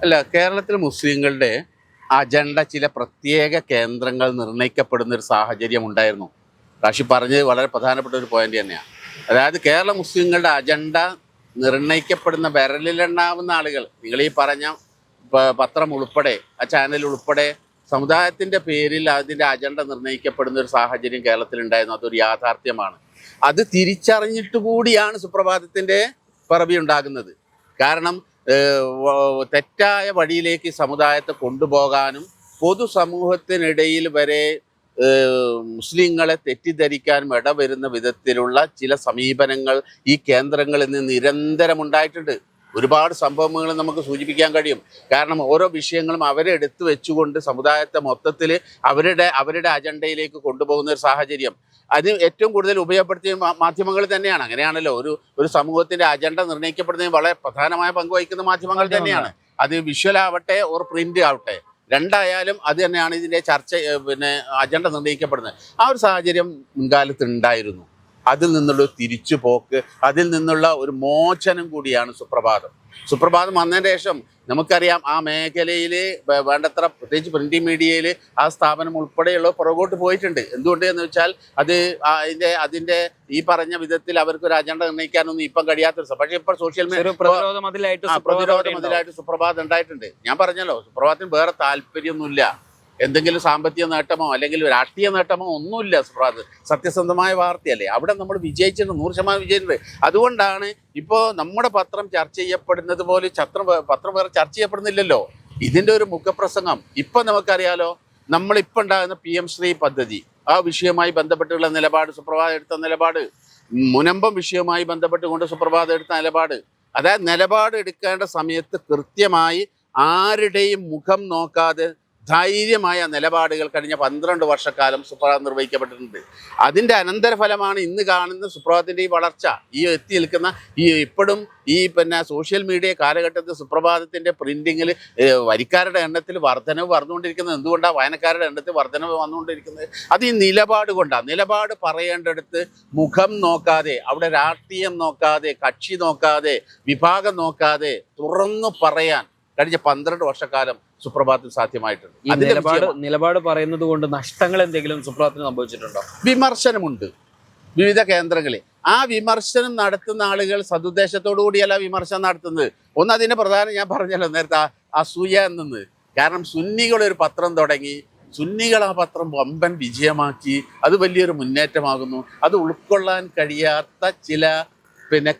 അല്ല, കേരളത്തിലെ മുസ്ലിങ്ങളുടെ അജണ്ട ചില പ്രത്യേക കേന്ദ്രങ്ങൾ നിർണ്ണയിക്കപ്പെടുന്ന ഒരു സാഹചര്യം ഉണ്ടായിരുന്നു. റാഷി പറഞ്ഞത് വളരെ പ്രധാനപ്പെട്ട ഒരു പോയിന്റ് തന്നെയാണ്. അതായത് കേരള മുസ്ലിങ്ങളുടെ അജണ്ട നിർണ്ണയിക്കപ്പെടുന്ന വിരലിലെണ്ണാവുന്ന ആളുകൾ, നിങ്ങൾ ഈ പറഞ്ഞ പത്രം ഉൾപ്പെടെ, ആ ചാനൽ ഉൾപ്പെടെ, സമുദായത്തിൻ്റെ പേരിൽ അതിൻ്റെ അജണ്ട നിർണ്ണയിക്കപ്പെടുന്ന ഒരു സാഹചര്യം കേരളത്തിലുണ്ടായിരുന്നു. അതൊരു യാഥാർത്ഥ്യമാണ്. അത് തിരിച്ചറിഞ്ഞിട്ട് കൂടിയാണ് സുപ്രഭാതത്തിൻ്റെ പിറവി ഉണ്ടാകുന്നത്. കാരണം തെറ്റായ വഴിയിലേക്ക് സമുദായത്തെ കൊണ്ടുപോകാനും പൊതുസമൂഹത്തിനിടയിൽ വരെ മുസ്ലിങ്ങളെ തെറ്റിദ്ധരിക്കാനും ഇടവരുന്ന വിധത്തിലുള്ള ചില സമീപനങ്ങൾ ഈ കേന്ദ്രങ്ങളിൽ നിന്ന് നിരന്തരം ഉണ്ടായിട്ടുണ്ട്. ഒരുപാട് സംഭവങ്ങൾ നമുക്ക് സൂചിപ്പിക്കാൻ കഴിയും. കാരണം ഓരോ വിഷയങ്ങളും അവരെ എടുത്തു വെച്ചുകൊണ്ട് സമുദായത്തെ മൊത്തത്തിൽ അവരുടെ അജണ്ടയിലേക്ക് കൊണ്ടുപോകുന്ന ഒരു സാഹചര്യം, അത് ഏറ്റവും കൂടുതൽ ഉപയോഗപ്പെടുത്തിയ മാധ്യമങ്ങൾ തന്നെയാണ്. അങ്ങനെയാണല്ലോ ഒരു സമൂഹത്തിന്റെ അജണ്ട നിർണ്ണയിക്കപ്പെടുന്നതിന് വളരെ പ്രധാനമായ പങ്ക് വഹിക്കുന്ന മാധ്യമങ്ങൾ തന്നെയാണ്. അത് വിഷ്വൽ ആവട്ടെ ഓർ പ്രിന്റ് ആവട്ടെ, രണ്ടായാലും അത് തന്നെയാണ് ഇതിൻ്റെ അജണ്ട നിർണ്ണയിക്കപ്പെടുന്നത്. ആ ഒരു സാഹചര്യം മുൻകാലത്ത് ഉണ്ടായിരുന്നു. അതിൽ നിന്നുള്ള തിരിച്ചുപോക്ക്, അതിൽ നിന്നുള്ള ഒരു മോചനം കൂടിയാണ് സുപ്രഭാതം വന്നതിന് ശേഷം നമുക്കറിയാം ആ മേഖലയിൽ വേണ്ടത്ര പ്രത്യേകിച്ച് പ്രിന്റ് മീഡിയയിൽ ആ സ്ഥാപനം ഉൾപ്പെടെയുള്ള പുറകോട്ട് പോയിട്ടുണ്ട്. എന്തുകൊണ്ട് എന്ന് വെച്ചാൽ അത് അതിന്റെ ഈ പറഞ്ഞ വിധത്തിൽ അവർക്ക് ഒരു അജണ്ട നിർണ്ണയിക്കാനൊന്നും ഇപ്പം കഴിയാത്തൊരു പക്ഷേ ഇപ്പോൾ സോഷ്യൽ മീഡിയ പ്രതിരോധ മതിലായിട്ട് സുപ്രഭാത് ഉണ്ടായിട്ടുണ്ട്. ഞാൻ പറഞ്ഞല്ലോ, സുപ്രഭാതത്തിന് വേറെ താല്പര്യമൊന്നുമില്ല, എന്തെങ്കിലും സാമ്പത്തിക നേട്ടമോ അല്ലെങ്കിൽ രാഷ്ട്രീയ നേട്ടമോ ഒന്നുമില്ല. സുപ്രഭാത് സത്യസന്ധമായ വാർത്തയല്ലേ, അവിടെ നമ്മൾ വിജയിച്ചിട്ടുണ്ട്, 100% വിജയിച്ചിട്ടുണ്ട്. അതുകൊണ്ടാണ് ഇപ്പോൾ നമ്മുടെ പത്രം ചർച്ച ചെയ്യപ്പെടുന്നത് പോലെ പത്രം വേറെ ചർച്ച ചെയ്യപ്പെടുന്നില്ലല്ലോ. ഇതിൻ്റെ ഒരു മുഖപ്രസംഗം ഇപ്പം നമുക്കറിയാലോ. നമ്മളിപ്പോൾ ഉണ്ടാകുന്ന PM ശ്രീ പദ്ധതി, ആ വിഷയവുമായി ബന്ധപ്പെട്ടുള്ള നിലപാട്, സുപ്രഭാതം എടുത്ത നിലപാട്, മുനമ്പം വിഷയവുമായി ബന്ധപ്പെട്ടുകൊണ്ട് സുപ്രഭാതം എടുത്ത നിലപാട്, അതായത് നിലപാട് എടുക്കേണ്ട സമയത്ത് കൃത്യമായി ആരുടെയും മുഖം നോക്കാതെ ധൈര്യമായ നിലപാടുകൾ കഴിഞ്ഞ 12 വർഷക്കാലം സുപ്രഭാതം നിർവഹിക്കപ്പെട്ടിട്ടുണ്ട്. അതിൻ്റെ അനന്തരഫലമാണ് ഇന്ന് കാണുന്ന സുപ്രഭാതത്തിൻ്റെ ഈ വളർച്ച. ഈ എത്തി നിൽക്കുന്ന ഇപ്പോഴും ഈ സോഷ്യൽ മീഡിയ കാലഘട്ടത്തിൽ സുപ്രഭാതത്തിൻ്റെ പ്രിൻറ്റിങ്ങിൽ വരിക്കാരുടെ എണ്ണത്തിൽ വർധനവ് വന്നുകൊണ്ടിരിക്കുന്നത്. എന്തുകൊണ്ടാണ് വായനക്കാരുടെ എണ്ണത്തിൽ വർധനവ് വന്നുകൊണ്ടിരിക്കുന്നത്? അത് ഈ നിലപാട് കൊണ്ടാണ്. നിലപാട് പറയേണ്ടടുത്ത് മുഖം നോക്കാതെ, അവിടെ രാഷ്ട്രീയം നോക്കാതെ, കക്ഷി നോക്കാതെ, വിഭാഗം നോക്കാതെ തുറന്നു പറയാൻ കഴിഞ്ഞ 12 വർഷക്കാലം സുപ്രഭാതത്തിൽ സാധ്യമായിട്ടുണ്ട്. നിലപാട് പറയുന്നത് കൊണ്ട് നഷ്ടങ്ങൾ എന്തെങ്കിലും സുപ്രഭാതത്തിന് സംഭവിച്ചിട്ടുണ്ടോ? വിമർശനമുണ്ട് വിവിധ കേന്ദ്രങ്ങളിൽ. ആ വിമർശനം നടത്തുന്ന ആളുകൾ സതുദ്ദേശത്തോടു കൂടിയല്ല വിമർശനം നടത്തുന്നത്. ഒന്ന് അതിൻ്റെ പ്രധാനം ഞാൻ പറഞ്ഞല്ലോ നേരത്തെ, അസൂയ എന്നത്. കാരണം സുന്നികളൊരു പത്രം തുടങ്ങി, സുന്നികൾ ആ പത്രം വമ്പൻ വിജയമാക്കി, അത് വലിയൊരു മുന്നേറ്റമാകുന്നു. അത് ഉൾക്കൊള്ളാൻ കഴിയാത്ത ചില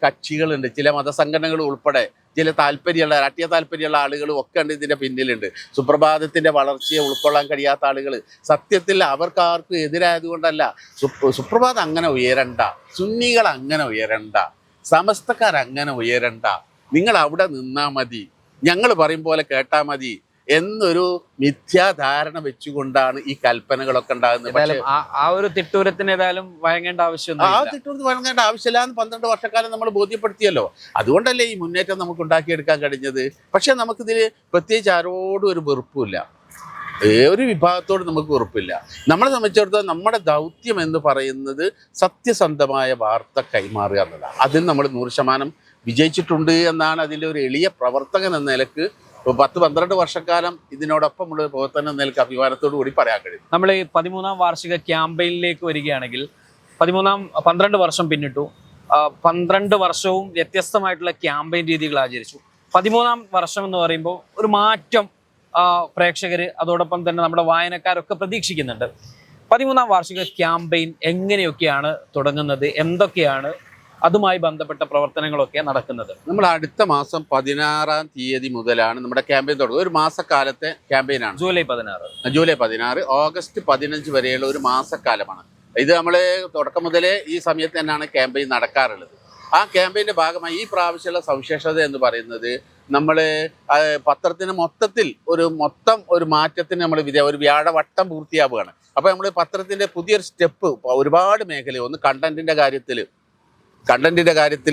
കക്ഷികളുണ്ട്, ചില മതസംഘടനകൾ ഉൾപ്പെടെ, ചില രാഷ്ട്രീയ താല്പര്യമുള്ള ആളുകളും ഒക്കെ ഉണ്ട് ഇതിൻ്റെ പിന്നിലുണ്ട്. സുപ്രഭാതത്തിൻ്റെ വളർച്ചയെ ഉൾക്കൊള്ളാൻ കഴിയാത്ത ആളുകൾ. സത്യത്തിൽ അവർക്കാർക്കും എതിരായതുകൊണ്ടല്ല. സുപ്രഭാതം അങ്ങനെ ഉയരണ്ട, സുന്നികൾ അങ്ങനെ ഉയരണ്ട, സമസ്തക്കാരങ്ങനെ ഉയരണ്ട, നിങ്ങൾ അവിടെ നിന്നാൽ മതി, ഞങ്ങൾ പറയും പോലെ കേട്ടാൽ മതി എന്നൊരു മിഥ്യാധാരണ വെച്ചുകൊണ്ടാണ് ഈ കൽപ്പനകളൊക്കെ ഉണ്ടാകുന്നത്. ആ ഒരു തിട്ടൂരത്തിന് ഏതായാലും വഴങ്ങേണ്ട ആവശ്യം, ആ തിട്ടൂരത്തിന് വഴങ്ങേണ്ട ആവശ്യമില്ല എന്ന് 12 വർഷക്കാലം നമ്മൾ ബോധ്യപ്പെടുത്തിയല്ലോ. അതുകൊണ്ടല്ലേ ഈ മുന്നേറ്റം നമുക്ക് ഉണ്ടാക്കിയെടുക്കാൻ കഴിഞ്ഞത്. പക്ഷെ നമുക്കിതിൽ പ്രത്യേകിച്ച് ആരോടും ഒരു വെറുപ്പില്ല, ഒരു വിഭാഗത്തോട് നമുക്ക് വെറുപ്പില്ല. നമ്മളെ സംബന്ധിച്ചിടത്തോളം നമ്മുടെ ദൗത്യം എന്ന് പറയുന്നത് സത്യസന്ധമായ വാർത്ത കൈമാറുക എന്നതാണ്. അതിൽ നമ്മൾ 100% വിജയിച്ചിട്ടുണ്ട് എന്നാണ് അതിൻ്റെ ഒരു എളിയ പ്രവർത്തകൻ എന്ന നിലക്ക് 10-12 വർഷക്കാലം ഇതിനോടൊപ്പമുള്ള പ്രവർത്തനം നിലക്ക് അഭിമാനത്തോടു കൂടി പറയാൻ കഴിയും. നമ്മൾ ഈ 13ാം വാർഷിക ക്യാമ്പയിനിലേക്ക് വരികയാണെങ്കിൽ 12 വർഷം പിന്നിട്ടു. 12 വർഷവും വ്യത്യസ്തമായിട്ടുള്ള ക്യാമ്പയിൻ രീതികൾ ആചരിച്ചു. 13ാം വർഷം എന്ന് പറയുമ്പോൾ ഒരു മാറ്റം പ്രേക്ഷകർ, അതോടൊപ്പം തന്നെ നമ്മുടെ വായനക്കാരൊക്കെ പ്രതീക്ഷിക്കുന്നുണ്ട്. 13ാം വാർഷിക ക്യാമ്പയിൻ എങ്ങനെയൊക്കെയാണ് തുടങ്ങുന്നത്, എന്തൊക്കെയാണ് അതുമായി ബന്ധപ്പെട്ട പ്രവർത്തനങ്ങളൊക്കെ നടക്കുന്നത്? നമ്മൾ അടുത്ത മാസം 16-ാം തീയതി മുതലാണ് നമ്മുടെ ക്യാമ്പയിൻ തുടങ്ങുന്നത്. ഒരു മാസക്കാലത്തെ ക്യാമ്പയിനാണ്. ജൂലൈ 16 ഓഗസ്റ്റ് 15 വരെയുള്ള ഒരു മാസക്കാലമാണ് ഇത്. നമ്മൾ തുടക്കം മുതലേ ഈ സമയത്ത് തന്നെയാണ് ക്യാമ്പയിൻ നടക്കാറുള്ളത്. ആ ക്യാമ്പയിൻ്റെ ഭാഗമായി ഈ പ്രാവശ്യമുള്ള സവിശേഷത എന്ന് പറയുന്നത്, നമ്മൾ പത്രത്തിന് മൊത്തത്തിൽ ഒരു മാറ്റത്തിന് നമ്മൾ ഒരു വ്യാഴവട്ടം പൂർത്തിയാവുകയാണ്. അപ്പോൾ നമ്മൾ പത്രത്തിൻ്റെ പുതിയൊരു സ്റ്റെപ്പ് ഒരുപാട് മേഖല, ഒന്ന് കണ്ടന്റിൻ്റെ കാര്യത്തിൽ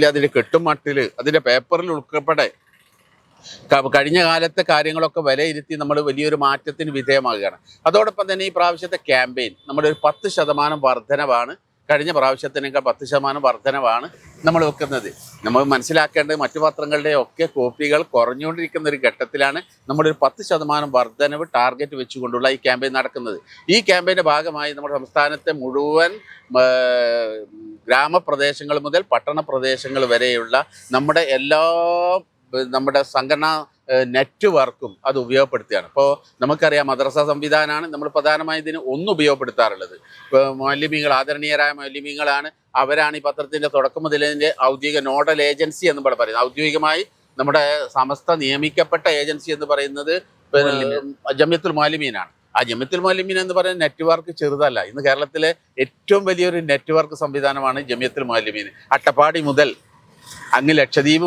അതിൻ്റെ കെട്ടുമട്ടിൽ, അതിൻ്റെ പേപ്പറിൽ ഉൾപ്പെടെ കഴിഞ്ഞ കാലത്തെ കാര്യങ്ങളൊക്കെ വിലയിരുത്തി നമ്മൾ വലിയൊരു മാറ്റത്തിന് വിധേയമാകുകയാണ്. അതോടൊപ്പം തന്നെ ഈ പ്രാവശ്യത്തെ ക്യാമ്പയിൻ നമ്മുടെ ഒരു 10% വർധനവാണ്. കഴിഞ്ഞ പ്രാവശ്യത്തിനേക്കാൾ 10% വർധനവാണ് നമ്മൾ വെക്കുന്നത്. നമ്മൾ മനസ്സിലാക്കേണ്ടത് മറ്റു പത്രങ്ങളുടെ ഒക്കെ കോപ്പികൾ കുറഞ്ഞുകൊണ്ടിരിക്കുന്ന ഒരു ഘട്ടത്തിലാണ് നമ്മളൊരു 10% വർധനവ് ടാർഗറ്റ് വെച്ചുകൊണ്ടുള്ള ഈ ക്യാമ്പയിൻ നടക്കുന്നത്. ഈ ക്യാമ്പയിൻ്റെ ഭാഗമായി നമ്മുടെ സംസ്ഥാനത്തെ മുഴുവൻ ഗ്രാമപ്രദേശങ്ങൾ മുതൽ പട്ടണ പ്രദേശങ്ങൾ വരെയുള്ള നമ്മുടെ സംഘടനാ നെറ്റ്വർക്കും അത് ഉപയോഗപ്പെടുത്തുകയാണ്. ഇപ്പോൾ നമുക്കറിയാം മദ്രസ സംവിധാനമാണ് നമ്മൾ പ്രധാനമായി ഇതിന് ഉപയോഗപ്പെടുത്താറുള്ളത്. ഇപ്പോൾ ആദരണീയരായ മൗലവികളാണ്, അവരാണ് ഈ പത്രത്തിൻ്റെ തുടക്കം മുതലിൻ്റെ ഔദ്യോഗിക നോഡൽ ഏജൻസി എന്ന് പറയുന്നത്. ഔദ്യോഗികമായി നമ്മുടെ സമസ്ത നിയമിക്കപ്പെട്ട ഏജൻസി എന്ന് പറയുന്നത് ജമിയത്തുൽ മുഅല്ലിമീനാണ്. ആ ജമിയത്തുൽ മുഅല്ലിമീൻ എന്ന് പറയുന്ന നെറ്റ്വർക്ക് ചെറുതല്ല. ഇന്ന് കേരളത്തിലെ ഏറ്റവും വലിയൊരു നെറ്റ്വർക്ക് സംവിധാനമാണ് ജമിയത്തുൽ മുഅല്ലിമീൻ. അട്ടപ്പാടി മുതൽ അങ്ങ് ലക്ഷദ്വീപ്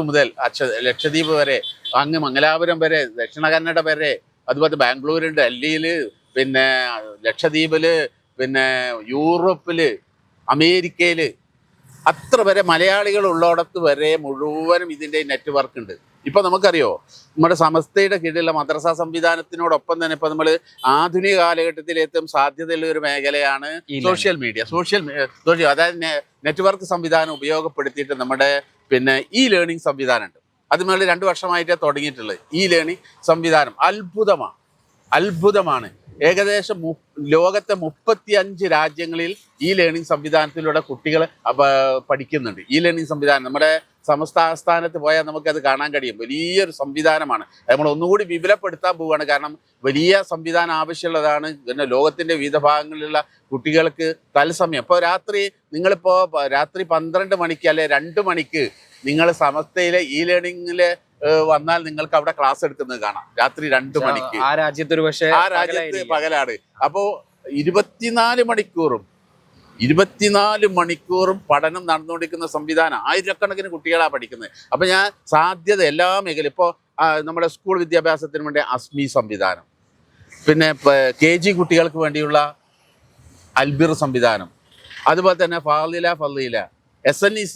വരെ, അങ്ങ് മംഗലാപുരം വരെ, ദക്ഷിണ കന്നഡ വരെ, അതുപോലെ ബാംഗ്ലൂർ, ഡൽഹിയിൽ, ലക്ഷദ്വീപിൽ, യൂറോപ്പിൽ, അമേരിക്കയിൽ, അത്ര വരെ മലയാളികൾ ഉള്ളിടത്ത് വരെ മുഴുവനും ഇതിൻ്റെ നെറ്റ്വർക്ക് ഉണ്ട്. ഇപ്പോൾ നമുക്കറിയോ, നമ്മുടെ സമസ്തയുടെ കീഴിലുള്ള മദ്രസ സംവിധാനത്തിനോടൊപ്പം തന്നെ ഇപ്പോൾ നമ്മൾ ആധുനിക കാലഘട്ടത്തിൽ ഏറ്റവും സാധ്യതയുള്ള ഒരു മേഖലയാണ് സോഷ്യൽ മീഡിയ. അതായത് നെറ്റ്വർക്ക് സംവിധാനം ഉപയോഗപ്പെടുത്തിയിട്ട് നമ്മുടെ ഈ ലേണിംഗ് സംവിധാനമുണ്ട്. അതുപോലെ 2 വർഷമായിട്ടേ തുടങ്ങിയിട്ടുള്ളത്. ഈ ലേണിംഗ് സംവിധാനം അത്ഭുതമാണ്. ഏകദേശം ലോകത്തെ 35 രാജ്യങ്ങളിൽ ഈ ലേണിംഗ് സംവിധാനത്തിലൂടെ കുട്ടികൾ പഠിക്കുന്നുണ്ട്. ഈ ലേണിംഗ് സംവിധാനം നമ്മുടെ സംസ്ഥാനത്ത് പോയാൽ നമുക്കത് കാണാൻ കഴിയും. വലിയൊരു സംവിധാനമാണ്. നമ്മൾ ഒന്നുകൂടി വിപുലപ്പെടുത്താൻ പോവുകയാണ്. കാരണം വലിയ സംവിധാനം ആവശ്യമുള്ളതാണ്. പിന്നെ ലോകത്തിൻ്റെ വിവിധ ഭാഗങ്ങളിലുള്ള കുട്ടികൾക്ക് തത്സമയം ഇപ്പോൾ നിങ്ങളിപ്പോൾ രാത്രി 12 മണിക്ക് അല്ലെ 2 മണിക്ക് നിങ്ങൾ സമസ്തയിലെ ഈ ലേണിംഗിൽ വന്നാൽ നിങ്ങൾക്ക് അവിടെ ക്ലാസ് എടുക്കുന്നത് കാണാം. രാത്രി 2 മണിക്ക്. ആ രാജ്യത്ത് പകലാണ്. അപ്പോൾ 24 മണിക്കൂറും പഠനം നടന്നുകൊണ്ടിരിക്കുന്ന സംവിധാനം. ആയിരക്കണക്കിന് കുട്ടികളാണ് പഠിക്കുന്നത്. അപ്പോൾ ഞാൻ സാധ്യത എല്ലാ മേഖലയും ഇപ്പോൾ നമ്മുടെ സ്കൂൾ വിദ്യാഭ്യാസത്തിന് വേണ്ടി അസ്മി സംവിധാനം, പിന്നെ KG കുട്ടികൾക്ക് വേണ്ടിയുള്ള അൽബിർ സംവിധാനം, അതുപോലെ തന്നെ ഫാദില SNEC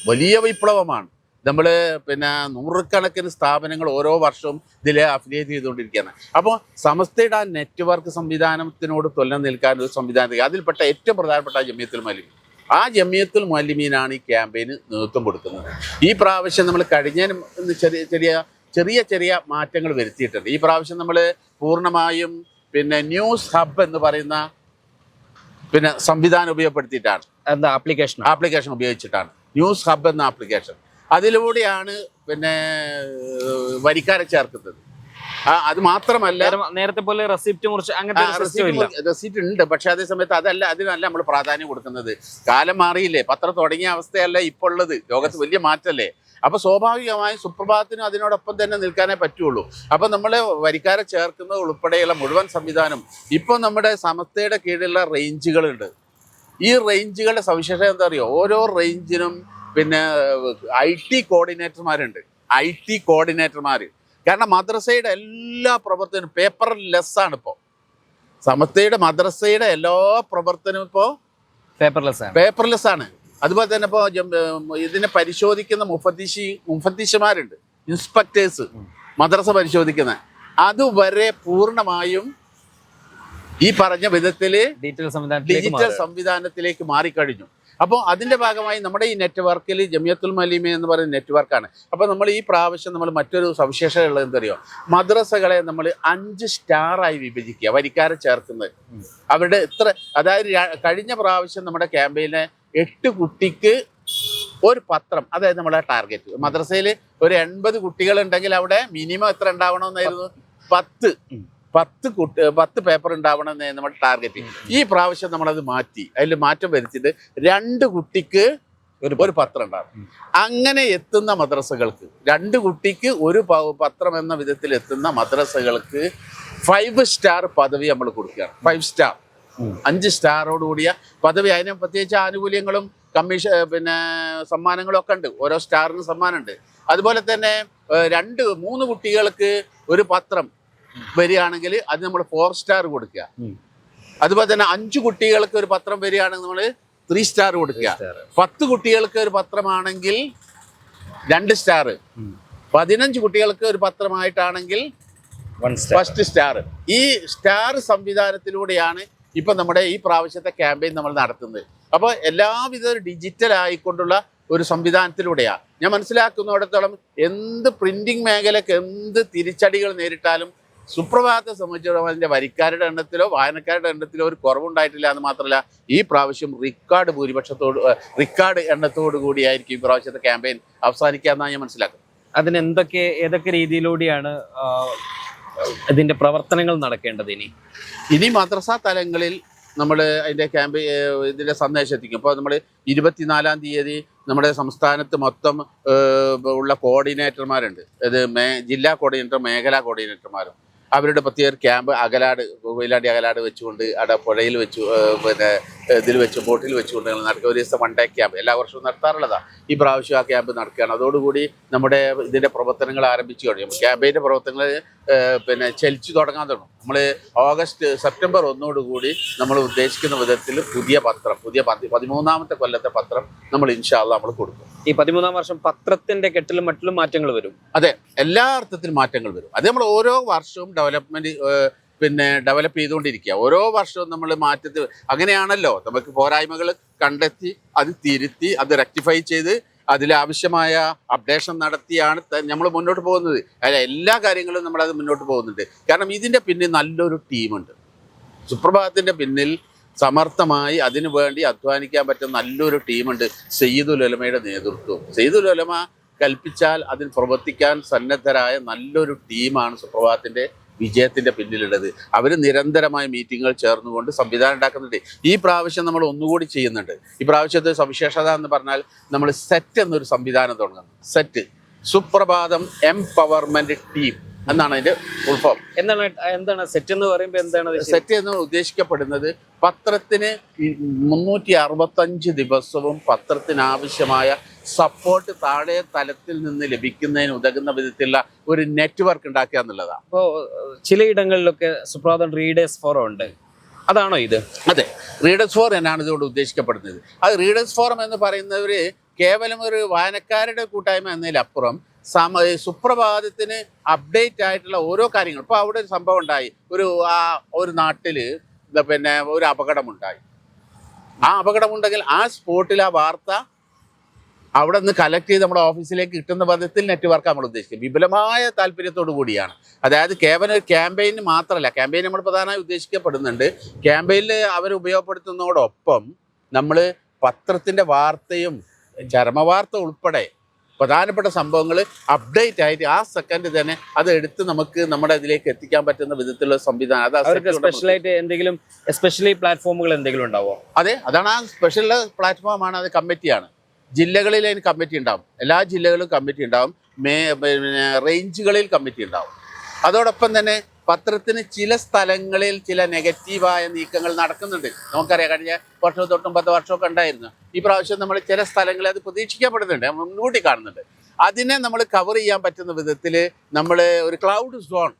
വലിയ വിപ്ലവമാണ്. നമ്മൾ പിന്നെ 100 സ്ഥാപനങ്ങൾ ഓരോ വർഷവും ഇതിൽ അഫിലിയേറ്റ് ചെയ്തുകൊണ്ടിരിക്കുകയാണ്. അപ്പോൾ സമസ്തയുടെ ആ നെറ്റ്വർക്ക് സംവിധാനത്തിനോട് തുലനം നിൽക്കാൻ ഒരു സംവിധാനത്തിൽ അതിൽപ്പെട്ട ഏറ്റവും പ്രധാനപ്പെട്ട ജമിയത്തുൽ മുഅല്ലിമീൻ. ആ ജമിയത്തുൽ മുഅല്ലിമീനാണ് ഈ ക്യാമ്പയിന് നേതൃത്വം കൊടുക്കുന്നത്. ഈ പ്രാവശ്യം നമ്മൾ കഴിഞ്ഞതിന് ചെറിയ മാറ്റങ്ങൾ വരുത്തിയിട്ടുണ്ട്. ഈ പ്രാവശ്യം നമ്മൾ പൂർണ്ണമായും പിന്നെ ന്യൂസ് ഹബ് എന്ന് പറയുന്ന പിന്നെ സംവിധാനം ഉപയോഗപ്പെടുത്തിയിട്ടാണ്. എന്താ ആപ്ലിക്കേഷൻ ഉപയോഗിച്ചിട്ടാണ് ന്യൂസ് ഹബ് എന്ന ആപ്ലിക്കേഷൻ. അതിലൂടെയാണ് പിന്നെ വരിക്കാരെ ചേർക്കുന്നത്. അത് മാത്രമല്ല, നേരത്തെ പോലെ റെസിപ്റ്റ് മുറിച്ച് അങ്ങനത്തെ റെസിപ്റ്റ് ഉണ്ട്. പക്ഷെ അതേ സമയത്ത് അതിനല്ല നമ്മൾ പ്രാധാന്യം കൊടുക്കുന്നത്. കാലം മാറിയില്ലേ, പത്രം തുടങ്ങിയ അവസ്ഥയല്ല ഇപ്പോൾ ഉള്ളത്. ലോകത്ത് വലിയ മാറ്റമല്ലേ. അപ്പോൾ സ്വാഭാവികമായും സുപ്രഭാതത്തിനും അതിനോടൊപ്പം തന്നെ നിൽക്കാനേ പറ്റുള്ളൂ. അപ്പോൾ നമ്മൾ വരിക്കാരെ ചേർക്കുന്നത് ഉൾപ്പെടെയുള്ള മുഴുവൻ സംവിധാനം ഇപ്പോൾ നമ്മുടെ സമസ്തയുടെ കീഴിലുള്ള റേഞ്ചുകളുണ്ട്. ഈ റേഞ്ചുകളുടെ സവിശേഷത എന്താ അറിയോ? ഓരോ റേഞ്ചിനും പിന്നെ IT കോർഡിനേറ്റർമാരുണ്ട്. കാരണം മദ്രസയുടെ എല്ലാ പ്രവർത്തനവും പേപ്പർലെസ്സാണ്. ഇപ്പോൾ സമസ്തയുടെ മദ്രസയുടെ എല്ലാ പ്രവർത്തനവും ഇപ്പോൾ പേപ്പർലെസ് ആണ്. അതുപോലെ തന്നെ ഇപ്പോൾ ഇതിനെ പരിശോധിക്കുന്ന മുഫത്തിഷുമാരുണ്ട്, ഇൻസ്പെക്ടേഴ്സ്, മദ്രസ പരിശോധിക്കുന്ന അതുവരെ പൂർണ്ണമായും ഈ പറഞ്ഞ വിധത്തിൽ ഡിജിറ്റൽ സംവിധാനത്തിലേക്ക് മാറിക്കഴിഞ്ഞു. അപ്പോൾ അതിൻ്റെ ഭാഗമായി നമ്മുടെ ഈ നെറ്റ്വർക്കിൽ ജമിയത്തുൽ മുഅല്ലിമീൻ എന്ന് പറയുന്ന നെറ്റ്വർക്കാണ്. അപ്പോൾ നമ്മൾ ഈ പ്രാവശ്യം നമ്മൾ മറ്റൊരു സവിശേഷത ഉള്ളത് എന്തറിയോ? മദ്രസകളെ നമ്മൾ 5 സ്റ്റാറായി വിഭജിക്കുക, വരിക്കാരെ ചേർക്കുന്നത്. അവരുടെ അതായത് കഴിഞ്ഞ പ്രാവശ്യം നമ്മുടെ ക്യാമ്പയിനെ 8 കുട്ടിക്ക് ഒരു പത്രം, അതായത് നമ്മുടെ ടാർഗറ്റ്. മദ്രസയിൽ ഒരു 80 കുട്ടികളുണ്ടെങ്കിൽ അവിടെ മിനിമം എത്ര ഉണ്ടാവണമെന്നായിരുന്നു? 10 പേപ്പർ ഉണ്ടാവണമെന്ന് നമ്മുടെ ടാർഗറ്റ്. ഈ പ്രാവശ്യം നമ്മളത് മാറ്റി, അതിൽ മാറ്റം വരുത്തിയിട്ട് 2 കുട്ടിക്ക് ഒരു പത്രം ഉണ്ടാകും. അങ്ങനെ എത്തുന്ന മദ്രസകൾക്ക് 2 കുട്ടിക്ക് ഒരു പത്രം എന്ന വിധത്തിൽ എത്തുന്ന മദ്രസകൾക്ക് 5 സ്റ്റാർ പദവി നമ്മൾ കൊടുക്കുകയാണ്. 5 സ്റ്റാർ 5 സ്റ്റാറോട് കൂടിയ പദവി. അതിന് പ്രത്യേകിച്ച് ആനുകൂല്യങ്ങളും കമ്മീഷൻ പിന്നെ സമ്മാനങ്ങളും ഒക്കെ ഉണ്ട്. ഓരോ സ്റ്റാറിന് സമ്മാനമുണ്ട്. അതുപോലെ തന്നെ 2-3 കുട്ടികൾക്ക് ഒരു പത്രം വരികയാണെങ്കിൽ അത് നമ്മൾ 4 സ്റ്റാർ കൊടുക്കുക. അതുപോലെ തന്നെ 5 കുട്ടികൾക്ക് ഒരു പത്രം വരികയാണെങ്കിൽ നമ്മൾ 3 സ്റ്റാർ കൊടുക്കുക. 10 കുട്ടികൾക്ക് ഒരു പത്രമാണെങ്കിൽ 2 സ്റ്റാർ. 15 കുട്ടികൾക്ക് ഒരു പത്രമായിട്ടാണെങ്കിൽ 1 സ്റ്റാർ. ഈ സ്റ്റാർ സംവിധാനത്തിലൂടെയാണ് ഇപ്പം നമ്മുടെ ഈ പ്രാവശ്യത്തെ ക്യാമ്പയിൻ നമ്മൾ നടത്തുന്നത്. അപ്പോൾ എല്ലാവിധ ഡിജിറ്റൽ ആയിക്കൊണ്ടുള്ള ഒരു സംവിധാനത്തിലൂടെയാണ്. ഞാൻ മനസ്സിലാക്കുന്നിടത്തോളം എന്ത് പ്രിന്റിംഗ് മേഖലയ്ക്ക് എന്ത് തിരിച്ചടികൾ നേരിട്ടാലും സുപ്രഭാതത്തെ സംബന്ധിച്ചിടത്തോളം അതിൻ്റെ വരിക്കാരുടെ എണ്ണത്തിലോ വായനക്കാരുടെ എണ്ണത്തിലോ ഒരു കുറവുണ്ടായിട്ടില്ല. എന്ന് മാത്രമല്ല, ഈ പ്രാവശ്യം റിക്കാർഡ് എണ്ണത്തോടു കൂടിയായിരിക്കും ഈ പ്രാവശ്യത്തെ ക്യാമ്പയിൻ അവസാനിക്കുക എന്നാണ് ഞാൻ മനസ്സിലാക്കുന്നത്. അതിന് ഏതൊക്കെ രീതിയിലൂടെയാണ് ഇതിൻ്റെ പ്രവർത്തനങ്ങൾ നടക്കേണ്ടത്? ഇനി മദ്രസ തലങ്ങളിൽ നമ്മൾ അതിൻ്റെ ഇതിൻ്റെ സന്ദേശം എത്തിക്കും. ഇപ്പോൾ നമ്മൾ 24-ാം തീയതി നമ്മുടെ സംസ്ഥാനത്ത് മൊത്തം ഉള്ള കോർഡിനേറ്റർമാരുണ്ട്. അത് ജില്ലാ കോർഡിനേറ്റർ, മേഖലാ കോർഡിനേറ്റർമാരും അവരുടെ പ്രത്യേക ക്യാമ്പ് കൊയിലാണ്ടി അകലാട് വെച്ചുകൊണ്ട് അവിടെ പുഴയിൽ വെച്ചു പിന്നെ ബോട്ടിൽ വെച്ചുകൊണ്ട് നടക്കുക. ഒരു ദിവസം 1 ഡേ ക്യാമ്പ് എല്ലാ വർഷവും നടത്താറുള്ളതാണ്. ഈ പ്രാവശ്യം ആ ക്യാമ്പ് നടക്കുകയാണ്. അതോടുകൂടി നമ്മുടെ ഇതിൻ്റെ പ്രവർത്തനങ്ങൾ ആരംഭിച്ചു കഴിഞ്ഞു. ക്യാമ്പയിൻ്റെ പ്രവർത്തനങ്ങൾ പിന്നെ ചലിച്ചു തുടങ്ങാൻ തുടങ്ങും. നമ്മൾ സെപ്റ്റംബർ 1 നമ്മൾ ഉദ്ദേശിക്കുന്ന വിധത്തിൽ പുതിയ 13ാമത്തെ കൊല്ലത്തെ പത്രം നമ്മൾ ഇൻഷാ അല്ലാഹ് നമ്മൾ കൊടുക്കും. ഈ 13ാം വർഷം പത്രത്തിന്റെ കെട്ടിലും മറ്റിലും മാറ്റങ്ങൾ വരും. അതെ, എല്ലാ അർത്ഥത്തിലും മാറ്റങ്ങൾ വരും. അത് നമ്മൾ ഓരോ വർഷവും ഡെവലപ്പ് ചെയ്തുകൊണ്ടിരിക്കുക. ഓരോ വർഷവും നമ്മൾ അങ്ങനെയാണല്ലോ നമുക്ക് പോരായ്മകൾ കണ്ടെത്തി അത് തിരുത്തി അത് റെക്ടിഫൈ ചെയ്ത് അതിലാവശ്യമായ അപ്ഡേഷൻ നടത്തിയാണ് നമ്മൾ മുന്നോട്ട് പോകുന്നത്. അല്ല, എല്ലാ കാര്യങ്ങളും നമ്മളത് മുന്നോട്ട് പോകുന്നുണ്ട്. കാരണം ഇതിൻ്റെ പിന്നിൽ നല്ലൊരു ടീമുണ്ട്. സുപ്രഭാതത്തിൻ്റെ പിന്നിൽ സമർത്ഥമായി അതിനു വേണ്ടി അധ്വാനിക്കാൻ പറ്റുന്ന നല്ലൊരു ടീമുണ്ട്. സയ്യിദുൽ ഉലമയുടെ നേതൃത്വം. സയ്യിദുൽ ഉലമ കൽപ്പിച്ചാൽ അതിൽ പ്രവർത്തിക്കാൻ സന്നദ്ധരായ നല്ലൊരു ടീമാണ് സുപ്രഭാതത്തിൻ്റെ വിജയത്തിൻ്റെ പിന്നിലുള്ളത്. അവർ നിരന്തരമായ മീറ്റിങ്ങുകൾ ചേർന്നുകൊണ്ട് സംവിധാനം ഉണ്ടാക്കുന്നുണ്ട്. ഈ പ്രാവശ്യം നമ്മൾ ഒന്നുകൂടി ചെയ്യുന്നുണ്ട്. ഈ പ്രാവശ്യത്തെ സവിശേഷത എന്ന് പറഞ്ഞാൽ നമ്മൾ സെറ്റ് എന്നൊരു സംവിധാനം തുടങ്ങുന്നു. സെറ്റ്, സുപ്രഭാതം എംപവർമെന്റ് ടീം എന്നാണ് അതിൻ്റെ ഫുൾ ഫോം. എന്താണ് സെറ്റ് എന്ന് പറയുമ്പോൾ എന്താണ് സെറ്റ് എന്ന് ഉദ്ദേശിക്കപ്പെടുന്നത്? പത്രത്തിന് 365 ദിവസവും പത്രത്തിന് ആവശ്യമായ സപ്പോർട്ട് താഴെ തലത്തിൽ നിന്ന് ലഭിക്കുന്നതിന് ഉതകുന്ന വിധത്തിലുള്ള ഒരു നെറ്റ്വർക്ക് ഉണ്ടാക്കുക എന്നുള്ളതാണ്. അപ്പോൾ ചിലയിടങ്ങളിലൊക്കെ സുപ്രഭാതം റീഡേഴ്സ് ഫോറം ഉണ്ട്, അതാണോ ഇത്? അതെ, റീഡേഴ്സ് ഫോറം എന്നാണ് ഇതുകൊണ്ട് ഉദ്ദേശിക്കപ്പെടുന്നത്. അത് റീഡേഴ്സ് ഫോറം എന്ന് പറയുന്നവർ കേവലം ഒരു വായനക്കാരുടെ കൂട്ടായ്മ എന്നതിലപ്പുറം സുപ്രഭാതത്തിന് അപ്ഡേറ്റ് ആയിട്ടുള്ള ഓരോ കാര്യങ്ങളും. ഇപ്പോൾ അവിടെ ഒരു സംഭവം ഉണ്ടായി, ഒരു നാട്ടിൽ പിന്നെ ഒരു അപകടമുണ്ടായി. ആ അപകടമുണ്ടെങ്കിൽ ആ സ്പോട്ടിൽ ആ വാർത്ത അവിടെ നിന്ന് കളക്ട് ചെയ്ത് നമ്മുടെ ഓഫീസിലേക്ക് കിട്ടുന്ന പദ്ധതിയിൽ നെറ്റ്വർക്ക് നമ്മൾ ഉദ്ദേശിക്കുന്നത് വിപുലമായ താല്പര്യത്തോടു കൂടിയാണ്. അതായത് കേവലം ഒരു ക്യാമ്പയിന് മാത്രമല്ല, ക്യാമ്പയിൻ നമ്മൾ പ്രധാനമായി ഉദ്ദേശിക്കപ്പെടുന്നുണ്ട്. ക്യാമ്പയിനിൽ അവർ ഉപയോഗപ്പെടുത്തുന്നതോടൊപ്പം നമ്മൾ പത്രത്തിൻ്റെ വാർത്തയും ചരമവാർത്ത ഉൾപ്പെടെ പ്രധാനപ്പെട്ട സംഭവങ്ങൾ അപ്ഡേറ്റ് ആയിട്ട് ആ സെക്കൻഡ് തന്നെ അത് എടുത്ത് നമുക്ക് നമ്മുടെ ഇതിലേക്ക് എത്തിക്കാൻ പറ്റുന്ന വിധത്തിലുള്ള സംവിധാനം. അത് സ്പെഷ്യലായിട്ട് എന്തെങ്കിലും എസ്പെഷ്യലി പ്ലാറ്റ്ഫോമുകൾ എന്തെങ്കിലും ഉണ്ടാവോ? അതെ, അതാണ് ആ സ്പെഷ്യൽ പ്ലാറ്റ്ഫോമാണ്. അത് കമ്മിറ്റിയാണ്. ജില്ലകളിൽ അതിന് കമ്മിറ്റി ഉണ്ടാവും, എല്ലാ ജില്ലകളിലും കമ്മിറ്റി ഉണ്ടാവും, റേഞ്ചുകളിൽ കമ്മിറ്റി ഉണ്ടാവും. അതോടൊപ്പം തന്നെ പത്രത്തിന് ചില സ്ഥലങ്ങളിൽ ചില നെഗറ്റീവായ നീക്കങ്ങൾ നടക്കുന്നുണ്ട്. നമുക്കറിയാം, കഴിഞ്ഞ വർഷവും 10 വർഷമൊക്കെ ഉണ്ടായിരുന്നു. ഈ പ്രാവശ്യം നമ്മൾ ചില സ്ഥലങ്ങളിൽ അത് പ്രതീക്ഷിക്കപ്പെടുന്നുണ്ട്, മുൻകൂട്ടി കാണുന്നുണ്ട്. അതിനെ നമ്മൾ കവർ ചെയ്യാൻ പറ്റുന്ന വിധത്തിൽ നമ്മൾ ഒരു ക്ലൗഡ് സോൺ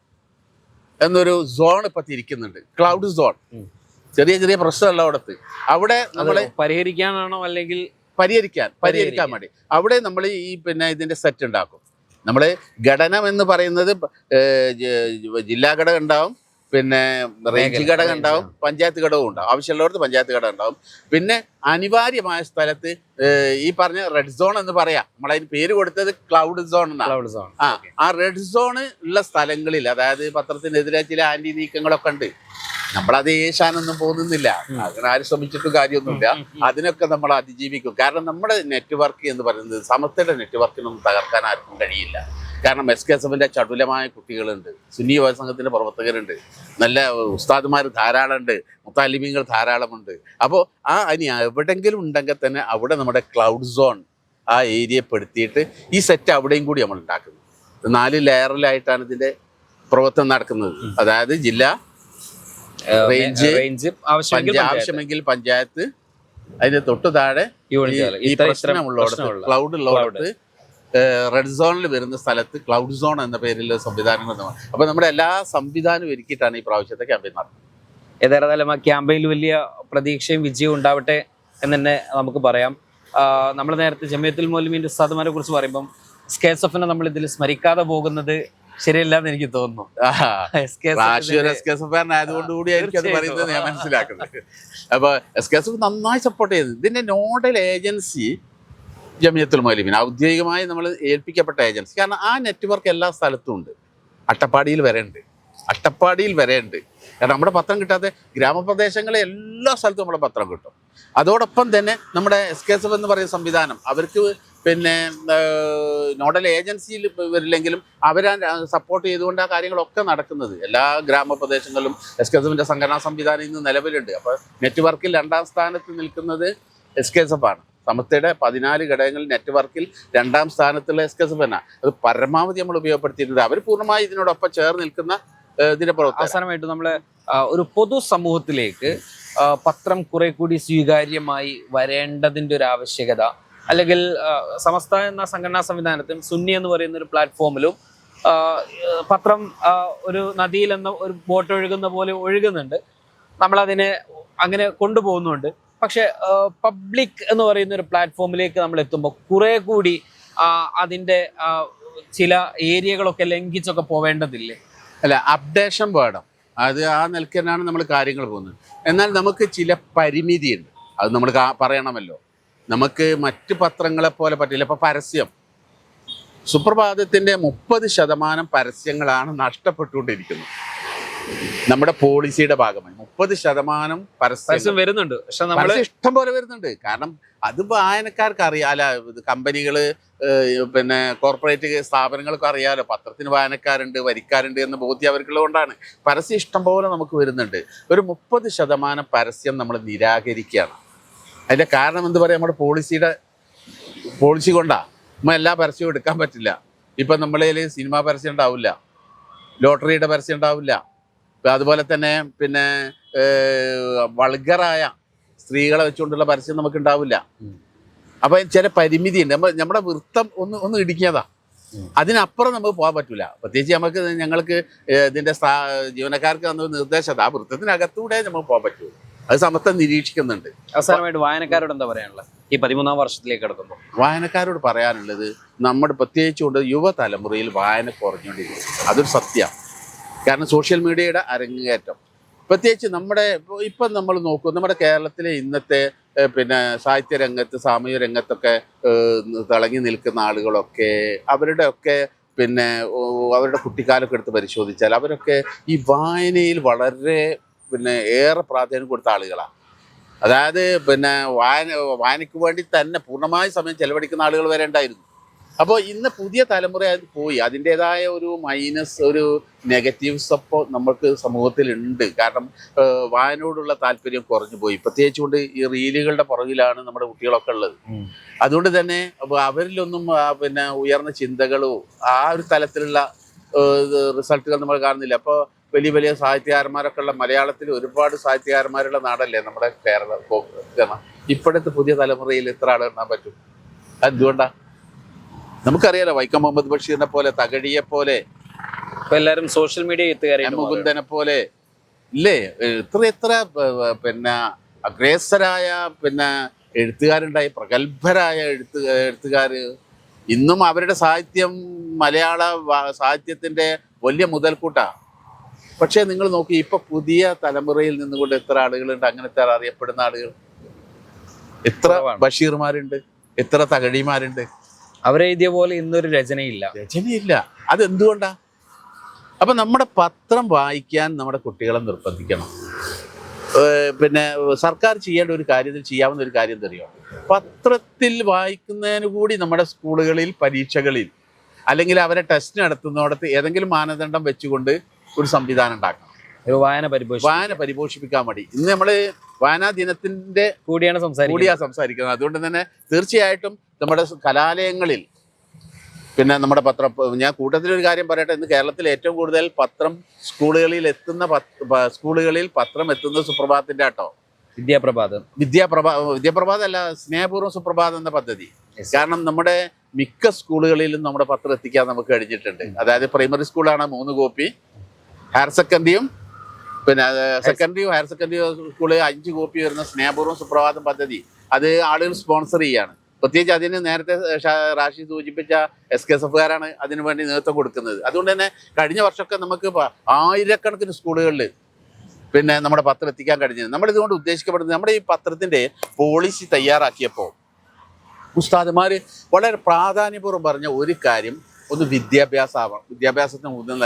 എന്നൊരു സോൺ ഇപ്പം തിരിക്കുന്നുണ്ട്. ക്ലൗഡ് സോൺ ചെറിയ ചെറിയ പ്രശ്നമുള്ളവിടത്ത് അവിടെ നമ്മൾ പരിഹരിക്കാനാണോ അല്ലെങ്കിൽ പരിഹരിക്കാൻ വേണ്ടി അവിടെ നമ്മൾ ഈ ഇതിൻ്റെ സെറ്റ് ഉണ്ടാക്കും. നമ്മൾ ഘടനം എന്ന് പറയുന്നത് ജില്ലാ ഘടകം ഉണ്ടാവും, പിന്നെ റേഞ്ച് ഘടകം ഉണ്ടാവും, പഞ്ചായത്ത് ഘടകവും ഉണ്ടാവും. ആവശ്യമുള്ളവർക്ക് പഞ്ചായത്ത് ഘടകം ഉണ്ടാവും. പിന്നെ അനിവാര്യമായ സ്ഥലത്ത് ഈ പറഞ്ഞ റെഡ് സോൺ എന്ന് പറയാം, നമ്മളതിന് പേര് കൊടുത്തത് ക്ലൗഡ് സോൺ എന്നാണ്. ആ റെഡ് സോൺ ഉള്ള സ്ഥലങ്ങളിൽ, അതായത് പത്രത്തിനെതിരെ ചില ആന്റി നീക്കങ്ങളൊക്കെ ഉണ്ട്. നമ്മളത് ഏശാനൊന്നും പോകുന്നില്ല, അങ്ങനെ ആരും ശ്രമിച്ചിട്ടും കാര്യമൊന്നുമില്ല. അതിനൊക്കെ നമ്മൾ അതിജീവിക്കും. കാരണം നമ്മുടെ നെറ്റ്വർക്ക് എന്ന് പറയുന്നത് സമസ്തയുടെ നെറ്റ്വർക്കിനൊന്നും തകർക്കാൻ ആർക്കും കഴിയില്ല. കാരണം SKSFന്റെ ചടുലമായ കുട്ടികളുണ്ട്, സുന്നി യുവ സംഘത്തിൻ്റെ പ്രവർത്തകരുണ്ട്, നല്ല ഉസ്താദുമാർ ധാരാളമുണ്ട്, മുത്താലിമീങ്ങൾ ധാരാളമുണ്ട്. അപ്പോൾ ഇനി എവിടെയെങ്കിലും ഉണ്ടെങ്കിൽ തന്നെ അവിടെ നമ്മുടെ ക്ലൗഡ് സോൺ ആ ഏരിയ പെടുത്തിയിട്ട് ഈ സെറ്റ് അവിടെയും കൂടി നമ്മൾ ഉണ്ടാക്കുന്നത്. 4 ലെയറിലായിട്ടാണ് ഇതിൻ്റെ പ്രവർത്തനം നടക്കുന്നത്. അതായത് ജില്ല, റേഞ്ച്, ആവശ്യമെങ്കിൽ പഞ്ചായത്ത്, അതിന്റെ തൊട്ടു താഴെ ഈ പ്രശ്നമുള്ളടത്ത് ക്ലൗഡ് ഉള്ളടത്ത് റെഡ് സോണിൽ വരുന്ന സ്ഥലത്ത് ക്ലൗഡ് സോൺ എന്ന പേരിൽ സംവിധാനങ്ങൾ. അപ്പൊ നമ്മുടെ എല്ലാ സംവിധാനവും ഒരുക്കിയിട്ടാണ് ഈ പ്രാവശ്യത്തെ ക്യാമ്പയിൻ നടത്തുന്നത്. ഏതായാലും ആ ക്യാമ്പയിനിൽ വലിയ പ്രതീക്ഷയും വിജയവും ഉണ്ടാവട്ടെ എന്ന് തന്നെ നമുക്ക് പറയാം. നമ്മൾ നേരത്തെ ജമിയത്തുൽ മുഅല്ലിമീൻ ഉസ്താദുമാരെ കുറിച്ച് പറയുമ്പം SKSFനെ നമ്മൾ ഇതിൽ സ്മരിക്കാതെ പോകുന്നത് ശരിയല്ലാന്ന് എനിക്ക് തോന്നുന്നു. ആയതുകൊണ്ടുകൂടി ആയിരിക്കും അത് പറയുന്നത് ഞാൻ മനസ്സിലാക്കുന്നത്. അപ്പൊ SKSF നന്നായി സപ്പോർട്ട് ചെയ്തത്. ഇതിന്റെ നോഡൽ ഏജൻസി ജമിയത്തുൽ മുഅല്ലിമീൻ, ഔദ്യോഗികമായി നമ്മൾ ഏൽപ്പിക്കപ്പെട്ട ഏജൻസി. കാരണം ആ നെറ്റ്വർക്ക് എല്ലാ സ്ഥലത്തും ഉണ്ട്. അട്ടപ്പാടിയിൽ വരെ ഉണ്ട്. കാരണം നമ്മുടെ പത്രം കിട്ടാത്ത ഗ്രാമപ്രദേശങ്ങളിലെ എല്ലാ സ്ഥലത്തും നമ്മുടെ പത്രം കിട്ടും. അതോടൊപ്പം തന്നെ നമ്മുടെ SKSF എന്ന് പറയുന്ന സംവിധാനം അവർക്ക് നോഡൽ ഏജൻസിയിൽ വരില്ലെങ്കിലും അവരാ സപ്പോർട്ട് ചെയ്തുകൊണ്ട് ആ കാര്യങ്ങളൊക്കെ നടക്കുന്നത്. എല്ലാ ഗ്രാമപ്രദേശങ്ങളിലും SKSFന്റെ സംഘടനാ സംവിധാനം ഇന്ന് നിലവിലുണ്ട്. അപ്പോൾ നെറ്റ്വർക്കിൽ 2ാം സ്ഥാനത്ത് നിൽക്കുന്നത് SKSF ആണ്. സമസ്തയുടെ 14 ഘടകങ്ങളിൽ നെറ്റ്വർക്കിൽ 2ാം സ്ഥാനത്തുള്ള SKSF തന്നെ. അത് പരമാവധി നമ്മൾ ഉപയോഗപ്പെടുത്തിയിട്ടുണ്ട്. അവർ പൂർണ്ണമായി ഇതിനോടൊപ്പം ചേർന്ന് നിൽക്കുന്ന ഇതിന്റെ പ്രവർത്തനം. അവസാനമായിട്ട് നമ്മൾ ഒരു പൊതുസമൂഹത്തിലേക്ക് പത്രം കുറെ കൂടി സ്വീകാര്യമായി വരേണ്ടതിൻ്റെ ഒരു ആവശ്യകത, അല്ലെങ്കിൽ സമസ്ത എന്ന സംഘടനാ സംവിധാനത്തിലും സുന്നി എന്ന് പറയുന്ന ഒരു പ്ലാറ്റ്ഫോമിലും പത്രം ഒരു നദിയിൽ എന്ന ഒരു ബോട്ട് ഒഴുകുന്ന പോലെ ഒഴുകുന്നുണ്ട്. നമ്മളതിനെ അങ്ങനെ കൊണ്ടുപോകുന്നുണ്ട്. പക്ഷെ പബ്ലിക് എന്ന് പറയുന്ന ഒരു പ്ലാറ്റ്ഫോമിലേക്ക് നമ്മൾ എത്തുമ്പോൾ കുറെ കൂടി അതിൻ്റെ ചില ഏരിയകളൊക്കെ ലംഘിച്ചൊക്കെ പോവേണ്ടതില്ലേ? അല്ല, അപ്ഡേഷൻ വേണം. അത് ആ നിലയ്ക്ക് നമ്മൾ കാര്യങ്ങൾ പോകുന്നത്. എന്നാൽ നമുക്ക് ചില പരിമിതിയുണ്ട്, അത് നമ്മൾ പറയണമല്ലോ. നമുക്ക് മറ്റ് പത്രങ്ങളെ പോലെ പറ്റില്ല. ഇപ്പോൾ പരസ്യം, സുപ്രഭാതത്തിൻ്റെ 30% പരസ്യങ്ങളാണ് നഷ്ടപ്പെട്ടുകൊണ്ടിരിക്കുന്നത്. നമ്മുടെ പോളിസിയുടെ ഭാഗമായി 30% പരസ്യം വരുന്നുണ്ട്. പക്ഷെ നമ്മൾ പരസ്യം ഇഷ്ടം പോലെ വരുന്നുണ്ട്. കാരണം അത് വായനക്കാർക്ക് അറിയാലോ, കമ്പനികള് പിന്നെ കോർപ്പറേറ്റ് സ്ഥാപനങ്ങൾക്ക് അറിയാലോ, പത്രത്തിന് വായനക്കാരുണ്ട്, വരിക്കാരുണ്ട് എന്ന ബോധ്യം അവർക്കുള്ളതുകൊണ്ടാണ് പരസ്യം ഇഷ്ടം പോലെ നമുക്ക് വരുന്നുണ്ട്. ഒരു 30% പരസ്യം നമ്മൾ നിരാകരിക്കുകയാണ്. അതിൻ്റെ കാരണം എന്ത് പറയുക, നമ്മുടെ പോളിസി കൊണ്ടാണ്. നമ്മൾ എല്ലാ പരസ്യവും എടുക്കാൻ പറ്റില്ല. ഇപ്പം നമ്മളതിൽ സിനിമാ പരസ്യം ഉണ്ടാവില്ല, ലോട്ടറിയുടെ പരസ്യം ഉണ്ടാവില്ല, അതുപോലെ തന്നെ പിന്നെ വൾഗറായ സ്ത്രീകളെ വെച്ചുകൊണ്ടുള്ള പരസ്യം നമുക്ക് ഉണ്ടാവില്ല. അപ്പം ചില പരിമിതിയുണ്ട്. നമ്മുടെ വൃത്തം ഒന്ന് ഇടിക്കാതാ, അതിനപ്പുറം നമുക്ക് പോകാൻ പറ്റില്ല. പ്രത്യേകിച്ച് ഞങ്ങൾക്ക് ഇതിൻ്റെ ജീവനക്കാർക്ക് തന്ന നിർദ്ദേശം ആ വൃത്തത്തിനകത്തൂടെ നമുക്ക് പോകാൻ പറ്റുള്ളൂ. അത് സമത്വം നിരീക്ഷിക്കുന്നുണ്ട്. അവസാനമായിട്ട് വായനക്കാരോട് എന്താ പറയാനുള്ളത് ഈ 13ാം വർഷത്തിലേക്ക് കിടക്കുമ്പോൾ? വായനക്കാരോട് പറയാനുള്ളത്, നമ്മുടെ പ്രത്യേകിച്ചുകൊണ്ട് യുവതലമുറയിൽ വായന കുറഞ്ഞുകൊണ്ടിരിക്കും. അതൊരു സത്യം. കാരണം സോഷ്യൽ മീഡിയയുടെ അരങ്ങേറ്റം, പ്രത്യേകിച്ച് ഇപ്പം നമ്മൾ നോക്കും, നമ്മുടെ കേരളത്തിലെ ഇന്നത്തെ പിന്നെ സാഹിത്യ രംഗത്ത്, സാമൂഹിക രംഗത്തൊക്കെ തിളങ്ങി നിൽക്കുന്ന ആളുകളൊക്കെ പിന്നെ അവരുടെ കുട്ടിക്കാലമൊക്കെ എടുത്ത് പരിശോധിച്ചാൽ അവരൊക്കെ ഈ വായനയിൽ വളരെ ഏറെ പ്രാധാന്യം കൊടുത്ത ആളുകളാണ്. അതായത് പിന്നെ വായനയ്ക്ക് വേണ്ടി തന്നെ പൂർണ്ണമായ സമയം ചെലവഴിക്കുന്ന ആളുകൾ വരെ ഉണ്ടായിരുന്നു. അപ്പോൾ ഇന്ന് പുതിയ തലമുറ അത് പോയി. അതിൻ്റേതായ ഒരു ഒരു നെഗറ്റീവ്സ് അപ്പോൾ നമുക്ക് സമൂഹത്തിലുണ്ട്. കാരണം വായനയോടുള്ള താല്പര്യം കുറഞ്ഞു പോയി. പ്രത്യേകിച്ച് കൊണ്ട് ഈ റീലുകളുടെ പുറകിലാണ് നമ്മുടെ കുട്ടികളൊക്കെ ഉള്ളത്. അതുകൊണ്ട് തന്നെ അവരിലൊന്നും പിന്നെ ഉയർന്ന ചിന്തകളോ ആ ഒരു തലത്തിലുള്ള റിസൾട്ടുകൾ നമ്മൾ കാണുന്നില്ല. അപ്പോൾ വലിയ വലിയ സാഹിത്യകാരന്മാരൊക്കെ ഉള്ള, മലയാളത്തിൽ ഒരുപാട് സാഹിത്യകാരന്മാരുള്ള നാടല്ലേ നമ്മുടെ കേരളം. ഇപ്പോഴത്തെ പുതിയ തലമുറയിൽ എത്ര ആൾ എണ്ണാൻ പറ്റും? അതെന്തുകൊണ്ടാണ്? നമുക്കറിയാലോ, വൈക്കം മുഹമ്മദ് ബഷീറിനെ പോലെ, തകഴിയെ പോലെ, എല്ലാവരും സോഷ്യൽ മീഡിയ മുകുന്ദനെ പോലെ ഇല്ലേ, എത്ര പിന്നെ അഗ്രേസരായ പിന്നെ എഴുത്തുകാരുണ്ടായി, പ്രഗത്ഭരായ എഴുത്തുകാർ. ഇന്നും അവരുടെ സാഹിത്യം മലയാള സാഹിത്യത്തിൻ്റെ വലിയ മുതൽക്കൂട്ടാണ്. പക്ഷേ നിങ്ങൾ നോക്കി, ഇപ്പൊ പുതിയ തലമുറയിൽ നിന്നുകൊണ്ട് എത്ര ആളുകളുണ്ട് അങ്ങനത്തെ അറിയപ്പെടുന്ന ആളുകൾ? എത്ര ബഷീർമാരുണ്ട്, എത്ര തകഴിമാരുണ്ട്? അവരെഴുതിയ പോലെ ഇന്നൊരു രചനയില്ല. അതെന്തുകൊണ്ടാ? അപ്പൊ നമ്മുടെ പത്രം വായിക്കാൻ നമ്മുടെ കുട്ടികളെ നിർബന്ധിക്കണം. പിന്നെ സർക്കാർ ചെയ്യേണ്ട ഒരു കാര്യത്തിൽ ചെയ്യാവുന്ന ഒരു കാര്യം തരുമോ? പത്രത്തിൽ വായിക്കുന്നതിന് കൂടി നമ്മുടെ സ്കൂളുകളിൽ, പരീക്ഷകളിൽ, അല്ലെങ്കിൽ അവരെ ടെസ്റ്റ് നടത്തുന്നിടത്ത് ഏതെങ്കിലും മാനദണ്ഡം വെച്ചുകൊണ്ട് ഒരു സംവിധാനം ഉണ്ടാക്കണം. ഒരു വായന പരിപോഷിപ്പിക്കാൻ വേണ്ടി. ഇന്ന് നമ്മൾ വായനാ ദിനത്തിന്റെ കൂടിയാണ് സംസാരിക്കുന്നത്. അതുകൊണ്ട് തന്നെ തീർച്ചയായിട്ടും നമ്മുടെ കലാലയങ്ങളിൽ പിന്നെ നമ്മുടെ പത്രം, ഞാൻ കൂട്ടത്തിലൊരു കാര്യം പറയട്ടെ, ഇന്ന് കേരളത്തിൽ ഏറ്റവും കൂടുതൽ സ്കൂളുകളിൽ പത്രം എത്തുന്ന സുപ്രഭാതത്തിന്റെ ആട്ടോ, വിദ്യാപ്രഭാതം അല്ല, സ്നേഹപൂർവ്വം സുപ്രഭാതം എന്ന പദ്ധതി. കാരണം നമ്മുടെ മിക്ക സ്കൂളുകളിലും നമ്മുടെ പത്രം എത്തിക്കാൻ നമുക്ക് കഴിഞ്ഞിട്ടുണ്ട്. അതായത് പ്രൈമറി സ്കൂളാണ് 3 കോപ്പി, ഹയർ സെക്കൻഡറിയും പിന്നെ സെക്കൻഡറിയും ഹയർ സെക്കൻഡറി സ്കൂളിൽ 5 കോപ്പി വരുന്ന സ്നേഹപൂർവ്വം സുപ്രഭാതം പദ്ധതി. അത് ആളുകൾ സ്പോൺസർ ചെയ്യാണ്. പ്രത്യേകിച്ച് അതിന് നേരത്തെ റാഷി സൂചിപ്പിച്ച SKSF-കാരാണ് അതിനു വേണ്ടി നേതൃത്വം കൊടുക്കുന്നത്. അതുകൊണ്ട് തന്നെ കഴിഞ്ഞ വർഷമൊക്കെ നമുക്ക് ആയിരക്കണക്കിന് സ്കൂളുകളിൽ പിന്നെ നമ്മുടെ പത്രം എത്തിക്കാൻ കഴിഞ്ഞത്. നമ്മളിതുകൊണ്ട് ഉദ്ദേശിക്കപ്പെടുന്നത്, നമ്മുടെ ഈ പത്രത്തിൻ്റെ പോളിസി തയ്യാറാക്കിയപ്പോൾ ഉസ്താദുമാർ വളരെ പ്രാധാന്യപൂർവ്വം പറഞ്ഞ ഒരു കാര്യം, ഒന്ന് വിദ്യാഭ്യാസത്തിന് ഊന്നൽ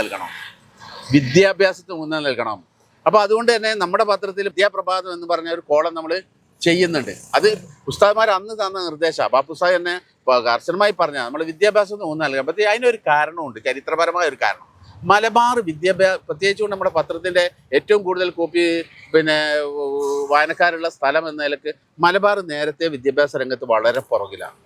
നൽകണം. അപ്പോൾ അതുകൊണ്ട് തന്നെ നമ്മുടെ പത്രത്തിൽ വിദ്യാപ്രഭാതം എന്ന് പറഞ്ഞ ഒരു കോളം നമ്മൾ ചെയ്യുന്നുണ്ട്. അത് ഉസ്താദ്മാർ അന്ന് തന്ന നിർദ്ദേശമാണ്. ബാപ്പുസാദ് തന്നെ കർശനമായി പറഞ്ഞാൽ നമ്മൾ വിദ്യാഭ്യാസത്തിന് ഊന്നൽ നൽകാം. പക്ഷേ അതിനൊരു കാരണമുണ്ട്, ചരിത്രപരമായ ഒരു കാരണം. മലബാർ പ്രത്യേകിച്ചുകൊണ്ട് നമ്മുടെ പത്രത്തിൻ്റെ ഏറ്റവും കൂടുതൽ കോപ്പി പിന്നെ വായനക്കാരുള്ള സ്ഥലം എന്ന നിലക്ക് മലബാർ നേരത്തെ വിദ്യാഭ്യാസ രംഗത്ത് വളരെ പുറകിലാണ്.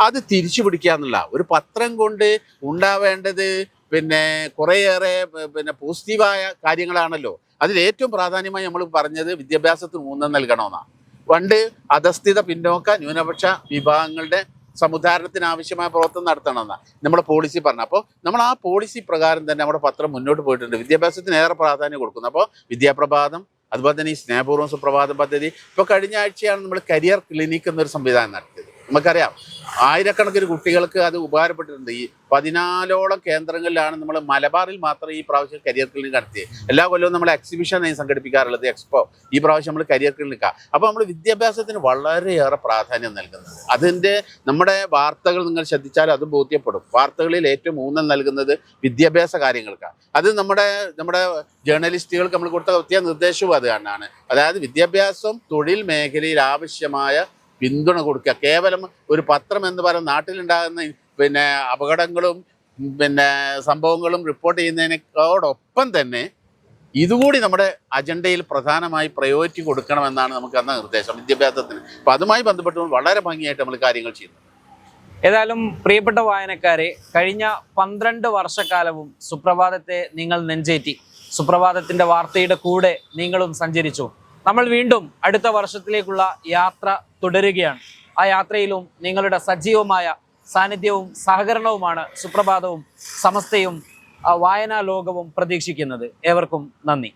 അത് തിരിച്ചു പിടിക്കുക എന്നുള്ള ഒരു പത്രം കൊണ്ട് ഉണ്ടാവേണ്ടത് പിന്നെ കുറേയേറെ പിന്നെ പോസിറ്റീവായ കാര്യങ്ങളാണല്ലോ. അതിലേറ്റവും പ്രാധാന്യമായി നമ്മൾ പറഞ്ഞത് വിദ്യാഭ്യാസത്തിന് ഊന്നൽ നൽകണമെന്നാണ്. പണ്ട് അധസ്ഥിത പിന്നോക്ക ന്യൂനപക്ഷ വിഭാഗങ്ങളുടെ സമുദ്ധാരണത്തിന് ആവശ്യമായ പ്രവർത്തനം നടത്തണമെന്നാണ് നമ്മുടെ പോളിസി പറഞ്ഞത്. അപ്പോൾ നമ്മൾ ആ പോളിസി പ്രകാരം തന്നെ നമ്മുടെ പത്രം മുന്നോട്ട് പോയിട്ടുണ്ട്. വിദ്യാഭ്യാസത്തിന് ഏറെ പ്രാധാന്യം കൊടുക്കുന്നു. അപ്പോൾ വിദ്യാപ്രഭാതം, അതുപോലെ തന്നെ ഈ സ്നേഹപൂർവ്വം സുപ്രഭാതം പദ്ധതി. ഇപ്പോൾ കഴിഞ്ഞ ആഴ്ചയാണ് നമ്മൾ കരിയർ ക്ലിനിക് എന്നൊരു സംവിധാനം നടത്തിയത്. നമുക്കറിയാം ആയിരക്കണക്കിന് കുട്ടികൾക്ക് അത് ഉപകാരപ്പെട്ടിട്ടുണ്ട്. ഈ 14ഓളം കേന്ദ്രങ്ങളിലാണ് നമ്മൾ മലബാറിൽ മാത്രം ഈ പ്രാവശ്യം കരിയർ ക്ലിനിക് നടത്തിയത്. എല്ലാ കൊല്ലവും നമ്മൾ എക്സിബിഷൻ സംഘടിപ്പിക്കാറുള്ളത്, എക്സ്പോ. ഈ പ്രാവശ്യം നമ്മൾ കരിയർ ക്ലിനിക്കാണ്. അപ്പോൾ നമ്മൾ വിദ്യാഭ്യാസത്തിന് വളരെയേറെ പ്രാധാന്യം നൽകുന്നത്. അതിൻ്റെ നമ്മുടെ വാർത്തകൾ നിങ്ങൾ ശ്രദ്ധിച്ചാൽ അത് ബോധ്യപ്പെടും. വാർത്തകളിൽ ഏറ്റവും ഊന്നൽ നൽകുന്നത് വിദ്യാഭ്യാസ കാര്യങ്ങൾക്കാണ്. അത് നമ്മുടെ ജേർണലിസ്റ്റുകൾക്ക് നമ്മൾ കൊടുത്ത കൃത്യ നിർദ്ദേശവും അത് തന്നെയാണ്. അതായത് വിദ്യാഭ്യാസം തൊഴിൽ മേഖലയിൽ ആവശ്യമായ പിന്തുണ കൊടുക്കുക. കേവലം ഒരു പത്രം എന്ന് പറയുന്ന നാട്ടിലുണ്ടാകുന്ന അപകടങ്ങളും സംഭവങ്ങളും റിപ്പോർട്ട് ചെയ്യുന്നതിനോടൊപ്പം തന്നെ ഇതുകൂടി നമ്മുടെ അജണ്ടയിൽ പ്രധാനമായി പ്രയോറിറ്റി കൊടുക്കണമെന്നാണ് നമുക്ക് തന്ന നിർദ്ദേശം വിദ്യാഭ്യാസത്തിന്. അപ്പം അതുമായി ബന്ധപ്പെട്ട് വളരെ ഭംഗിയായിട്ട് നമ്മൾ കാര്യങ്ങൾ ചെയ്യുന്നു. ഏതായാലും പ്രിയപ്പെട്ട വായനക്കാരെ, കഴിഞ്ഞ 12 വർഷക്കാലവും സുപ്രഭാതത്തെ നിങ്ങൾ നെഞ്ചേറ്റി, സുപ്രഭാതത്തിന്റെ വാർത്തയുടെ കൂടെ നിങ്ങളും സഞ്ചരിച്ചു. നമ്മൾ വീണ്ടും അടുത്ത വർഷത്തിലേക്കുള്ള യാത്ര തുടരുകയാണ്. ആ യാത്രയിലും നിങ്ങളുടെ സജീവമായ സാന്നിധ്യവും സഹകരണവുമാണ് സുപ്രഭാതവും സമസ്തയും വായനാ ലോകവും പ്രതീക്ഷിക്കുന്നത്. ഏവർക്കും നന്ദി.